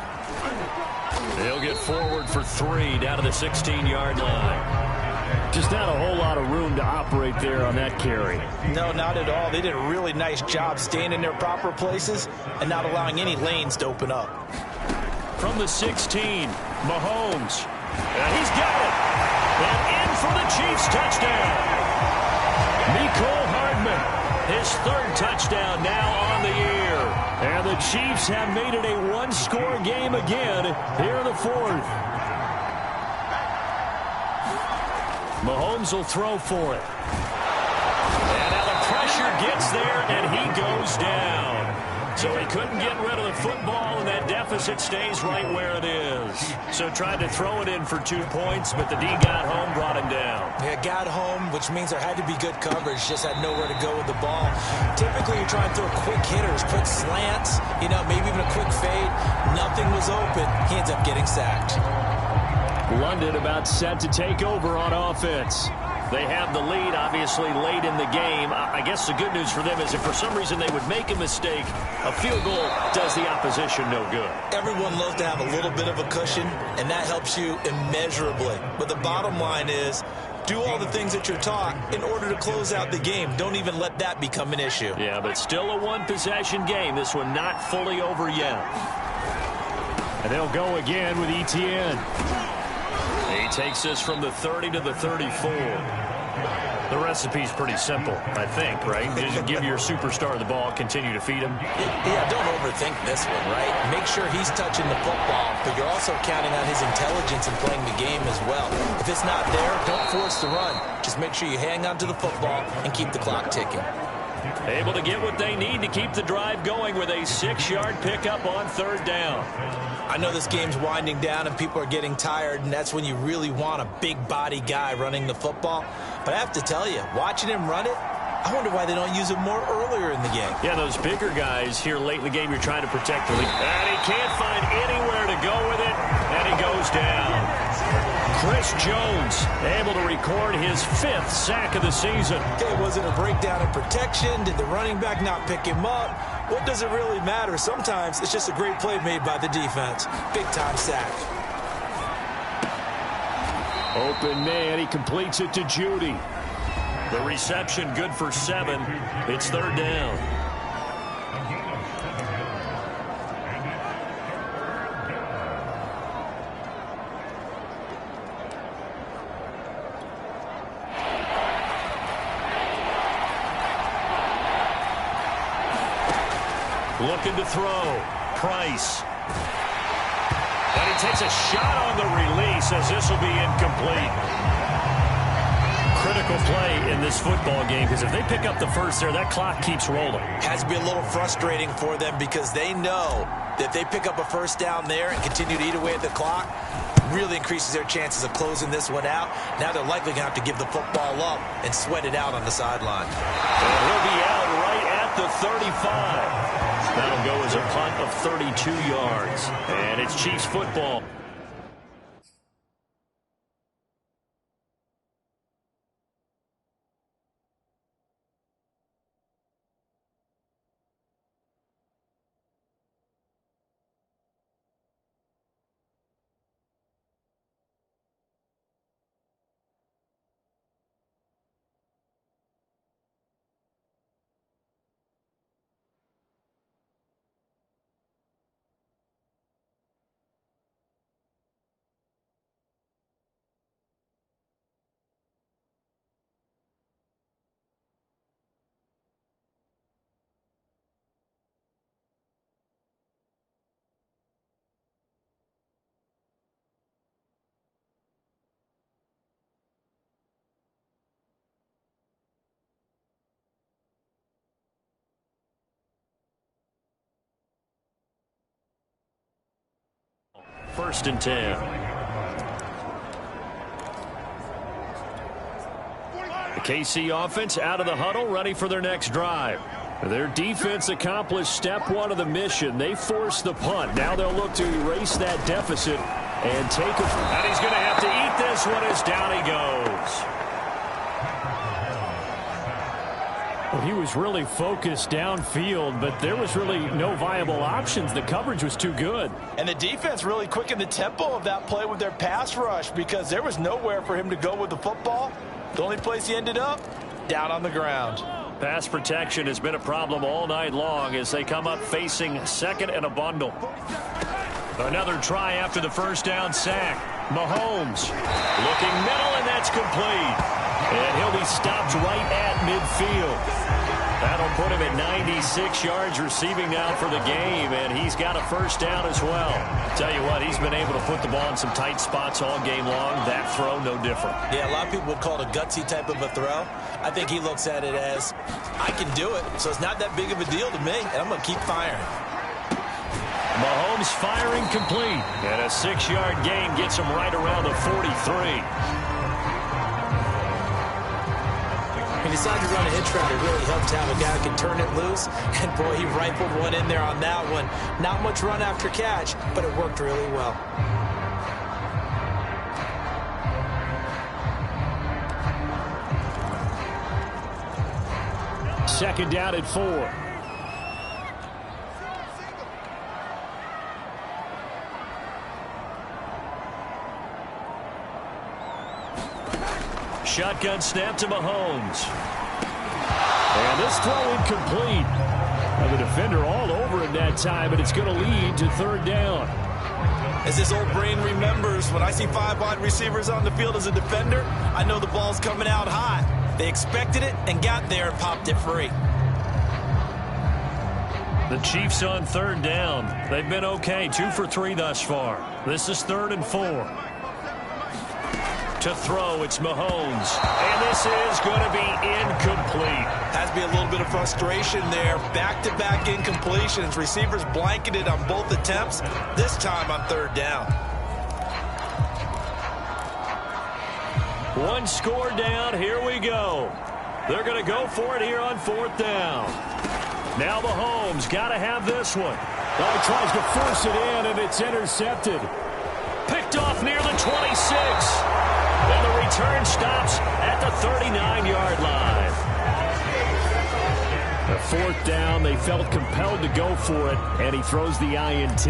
They'll get forward for 3 down to the 16-yard line. Just not a whole lot of room to operate there on that carry. No, not at all. They did a really nice job staying in their proper places and not allowing any lanes to open up. From the 16, Mahomes. And he's got it. And in for the Chiefs touchdown. Mecole Hardman. His 3rd touchdown now on the year. And the Chiefs have made it a 1-score game again here in the 4th. Mahomes will throw for it. And now the pressure gets there, and he goes down. So he couldn't get rid of the football, and that deficit stays right where it is. So tried to throw it in for 2 points, but the D got home, brought him down. Yeah, got home, which means there had to be good coverage, just had nowhere to go with the ball. Typically, you're trying to throw quick hitters, quick slants, maybe even a quick fade. Nothing was open. He ends up getting sacked. London about set to take over on offense. They have the lead, obviously, late in the game. I guess the good news for them is if for some reason they would make a mistake, a field goal does the opposition no good. Everyone loves to have a little bit of a cushion, and that helps you immeasurably. But the bottom line is, do all the things that you're taught in order to close out the game. Don't even let that become an issue. Yeah, but still a one-possession game. This one not fully over yet. And they'll go again with Etienne. He takes this from the 30 to the 34. The recipe's pretty simple, I think, right? Just give your superstar the ball, continue to feed him. Yeah, don't overthink this one, right? Make sure he's touching the football, but you're also counting on his intelligence in playing the game as well. If it's not there, don't force the run. Just make sure you hang on to the football and keep the clock ticking. Able to get what they need to keep the drive going with a 6-yard pickup on 3rd down. I know this game's winding down and people are getting tired, and that's when you really want a big body guy running the football. But I have to tell you, watching him run it, I wonder why they don't use him more earlier in the game. Yeah, those bigger guys here late in the game, you're trying to protect the lead. And he can't find anywhere to go with it, and he goes down. Chris Jones able to record his 5th sack of the season. Okay, was it a breakdown in protection? Did the running back not pick him up? What does it really matter? Sometimes it's just a great play made by the defense. Big-time sack. Open man, he completes it to Judy. The reception good for 7. It's 3rd down. Looking to throw. Price. And he takes a shot on the release as this will be incomplete. Critical play in this football game, because if they pick up the first there, that clock keeps rolling. Has to be a little frustrating for them because they know that if they pick up a first down there and continue to eat away at the clock, really increases their chances of closing this one out. Now they're likely going to have to give the football up and sweat it out on the sideline. And he'll be out right at the 35. That'll go as a punt of 32 yards. And it's Chiefs football. First and 10. The KC offense out of the huddle, ready for their next drive. Their defense accomplished step 1 of the mission. They forced the punt. Now they'll look to erase that deficit and take it. And he's going to have to eat this one as down he goes. Well, he was really focused downfield, but there was really no viable options. The coverage was too good. And the defense really quickened the tempo of that play with their pass rush because there was nowhere for him to go with the football. The only place he ended up, down on the ground. Pass protection has been a problem all night long as they come up facing 2nd and a bundle. Another try after the first down sack. Mahomes looking middle, and that's complete. And he'll be stopped right at midfield. That'll put him at 96 yards receiving now for the game, and he's got a first down as well. Tell you what, he's been able to put the ball in some tight spots all game long. That throw, no different. Yeah, a lot of people would call it a gutsy type of a throw. I think he looks at it as, I can do it, so it's not that big of a deal to me, and I'm going to keep firing. Mahomes firing complete, and a 6-yard gain gets him right around the 43. He decided to run a hitch route. It really helped to have a guy who can turn it loose. And, boy, he rifled one in there on that one. Not much run after catch, but it worked really well. Second down at 4. Shotgun snap to Mahomes. And this throw incomplete. And the defender all over him that time, and it's going to lead to 3rd down. As his old brain remembers, when I see 5 wide receivers on the field as a defender, I know the ball's coming out hot. They expected it and got there and popped it free. The Chiefs on 3rd down. They've been okay, 2 for 3 thus far. This is 3rd and 4. To throw, it's Mahomes. And this is going to be incomplete. Has to be a little bit of frustration there. Back-to-back incompletions. Receivers blanketed on both attempts, this time on 3rd down. 1 score down. Here we go. They're going to go for it here on 4th down. Now Mahomes got to have this one. Oh, he tries to force it in, and it's intercepted. Picked off near the 26. And the return stops at the 39-yard line. The 4th down, they felt compelled to go for it, and he throws the INT.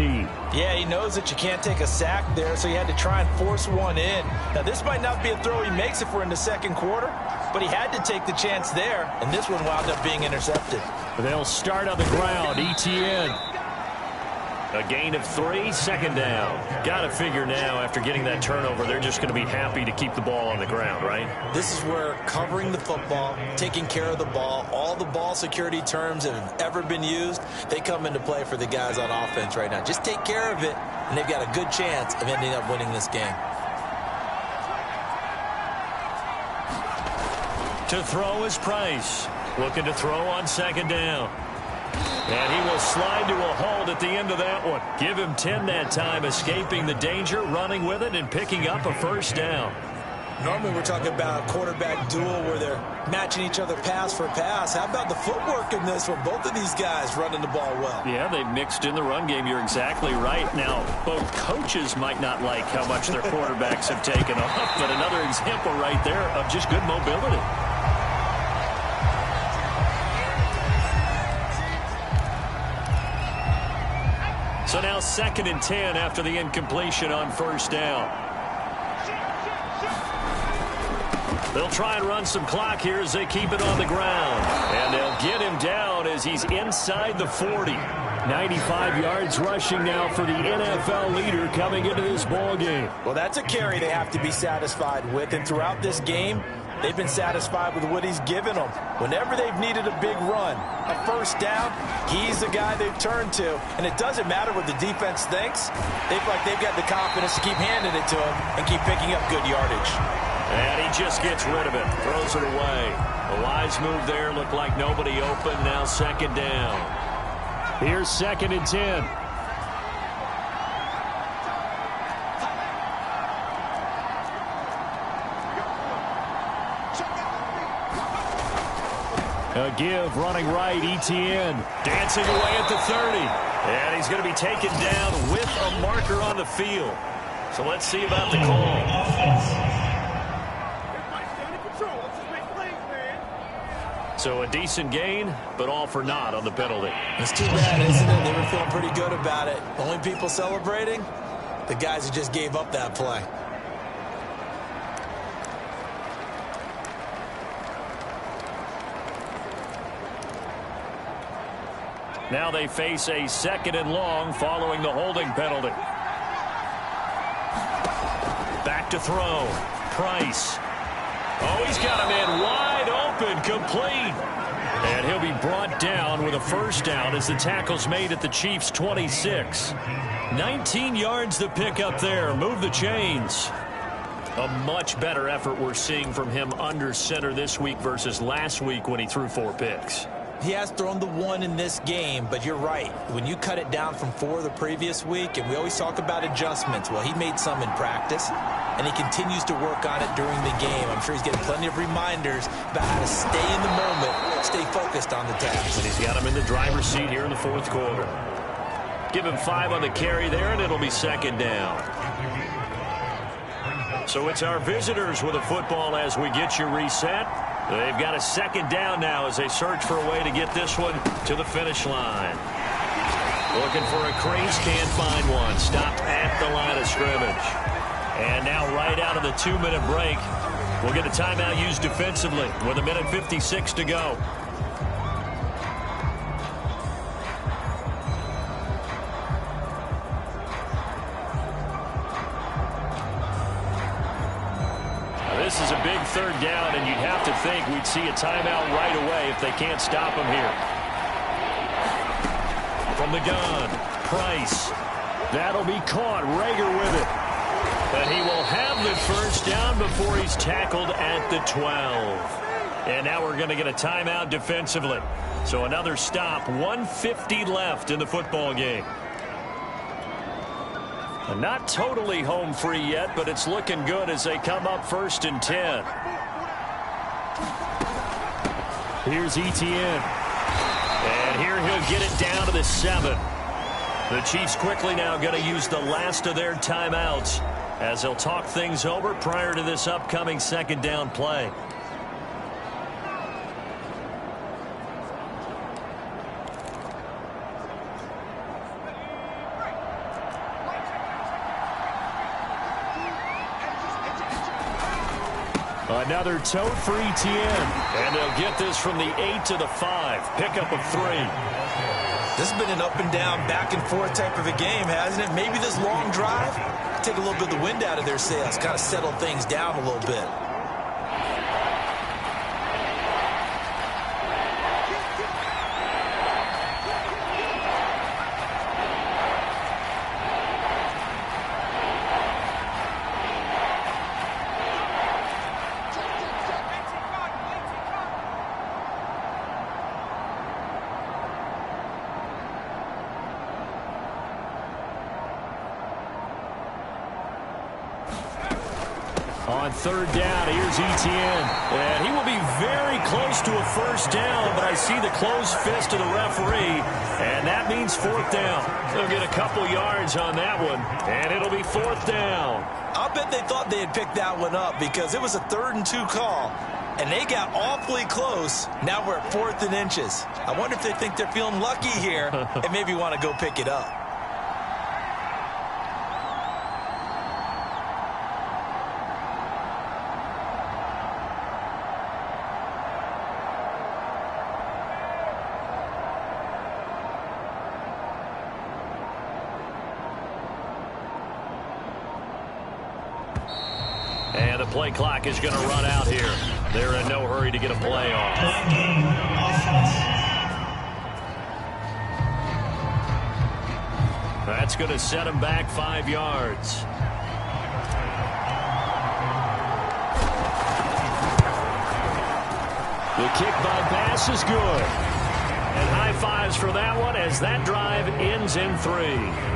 Yeah, he knows that you can't take a sack there, so he had to try and force one in. Now, this might not be a throw he makes if we're in the 2nd quarter, but he had to take the chance there, and this one wound up being intercepted. They'll start on the ground. Etienne. A gain of 3, 2nd down. Got to figure now, after getting that turnover, they're just going to be happy to keep the ball on the ground, right? This is where covering the football, taking care of the ball, all the ball security terms that have ever been used, they come into play for the guys on offense right now. Just take care of it, and they've got a good chance of ending up winning this game. To throw is Price. Looking to throw on 2nd down. And he will slide to a halt at the end of that one. Give him 10 that time, escaping the danger, running with it, and picking up a 1st down. Normally we're talking about a quarterback duel where they're matching each other pass for pass. How about the footwork in this one? Both of these guys running the ball well. Yeah, they've mixed in the run game. You're exactly right. Now, both coaches might not like how much their quarterbacks have taken off, but another example right there of just good mobility. So now 2nd and 10 after the incompletion on 1st down. They'll try and run some clock here as they keep it on the ground. And they'll get him down as he's inside the 40. 95 yards rushing now for the NFL leader coming into this ball game. Well, that's a carry they have to be satisfied with. And throughout this game, they've been satisfied with what he's given them. Whenever they've needed a big run, a 1st down, he's the guy they've turned to. And it doesn't matter what the defense thinks. They've got the confidence to keep handing it to him and keep picking up good yardage. And he just gets rid of it, throws it away. A wise move there, looked like nobody open. Now 2nd down. Here's 2nd and 10. A give, running right, Etienne. Dancing away at the 30. And he's going to be taken down with a marker on the field. So let's see about the call. So a decent gain, but all for naught on the penalty. It's too bad, isn't it? They were feeling pretty good about it. Only people celebrating, the guys who just gave up that play. Now they face a 2nd and long following the holding penalty. Back to throw. Price. Oh, he's got him in wide open, complete. And he'll be brought down with a 1st down as the tackle's made at the Chiefs' 26. 19 yards to pick up there. Move the chains. A much better effort we're seeing from him under center this week versus last week when he threw 4 picks. He has thrown the 1 in this game, but you're right. When you cut it down from 4 the previous week, and we always talk about adjustments, well, he made some in practice, and he continues to work on it during the game. I'm sure he's getting plenty of reminders about how to stay in the moment, stay focused on the task. And he's got him in the driver's seat here in the 4th quarter. Give him 5 on the carry there, and it'll be 2nd down. So it's our visitors with a football as we get you reset. They've got a 2nd down now as they search for a way to get this one to the finish line. Looking for a crease, can't find one. Stopped at the line of scrimmage. And now right out of the 2-minute break, we'll get a timeout used defensively with 1:56 to go. third down, and you'd have to think we'd see a timeout right away if they can't stop him here. From the gun, Price. That'll be caught. Rager with it. And he will have the first down before he's tackled at the 12. And now we're going to get a timeout defensively. So another stop, 1:50 left in the football game. And not totally home free yet, but it's looking good as they come up 1st and 10. Here's Etienne. And here he'll get it down to the 7. The Chiefs quickly now going to use the last of their timeouts as they'll talk things over prior to this upcoming 2nd down play. Another tote for Etienne. And they'll get this from the 8 to the 5. Pickup of 3. This has been an up and down, back and forth type of a game, hasn't it? Maybe this long drive, take a little bit of the wind out of their sails, kind of settle things down a little bit. On 3rd down, here's Etienne. And he will be very close to a first down, but I see the closed fist of the referee, and that means 4th down. They'll get a couple yards on that one, and it'll be 4th down. I'll bet they thought they had picked that one up because it was a 3rd and 2 call, and they got awfully close. Now we're at 4th and inches. I wonder if they think they're feeling lucky here and maybe want to go pick it up. And the play clock is going to run out here. They're in no hurry to get a play off. That's going to set them back 5 yards. The kick by Bass is good. And high fives for that one as that drive ends in 3.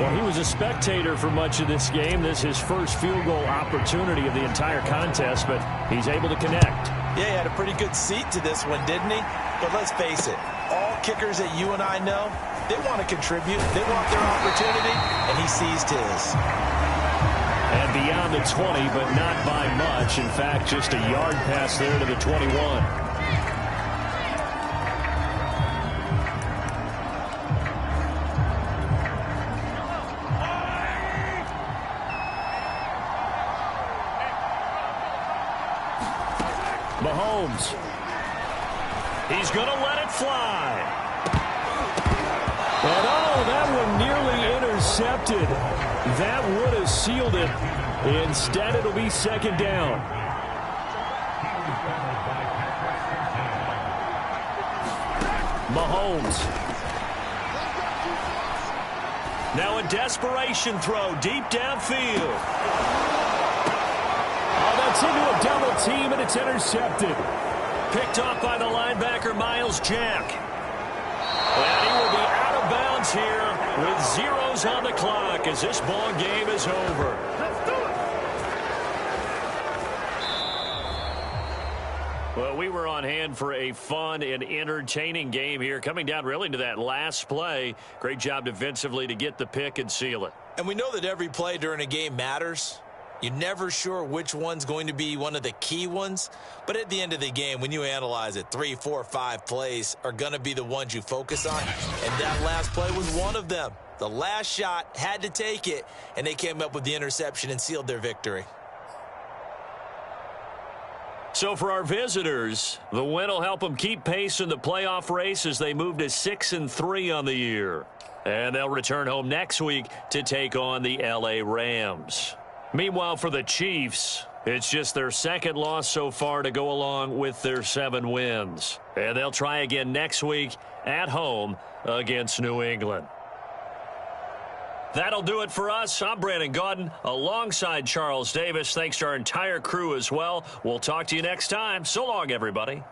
Well, he was a spectator for much of this game. This is his first field goal opportunity of the entire contest, but he's able to connect. Yeah, he had a pretty good seat to this one, didn't he? But let's face it, all kickers that you and I know, they want to contribute. They want their opportunity, and he seized his. And beyond the 20, but not by much. In fact, just a yard pass there to the 21. Mahomes. He's going to let it fly. And oh, that one nearly intercepted. That would have sealed it. Instead, it'll be 2nd down. Mahomes. Now a desperation throw deep downfield. Oh, that's into a double team, and it's intercepted. Picked off by the linebacker, Miles Jack. And he will be out of bounds here with zeros on the clock as this ball game is over. Well, we were on hand for a fun and entertaining game here, coming down really to that last play. Great job defensively to get the pick and seal it. And we know that every play during a game matters. You're never sure which one's going to be one of the key ones. But at the end of the game, when you analyze it, 3, 4, 5 plays are going to be the ones you focus on. And that last play was one of them. The last shot had to take it, and they came up with the interception and sealed their victory. So for our visitors, the win will help them keep pace in the playoff race as they move to 6-3 on the year. And they'll return home next week to take on the LA Rams. Meanwhile, for the Chiefs, It's just their second loss so far to go along with their 7 wins. And they'll try again next week at home against New England. That'll do it for us. I'm Brandon Gaudin alongside Charles Davis. Thanks to our entire crew as well. We'll talk to you next time. So long, everybody.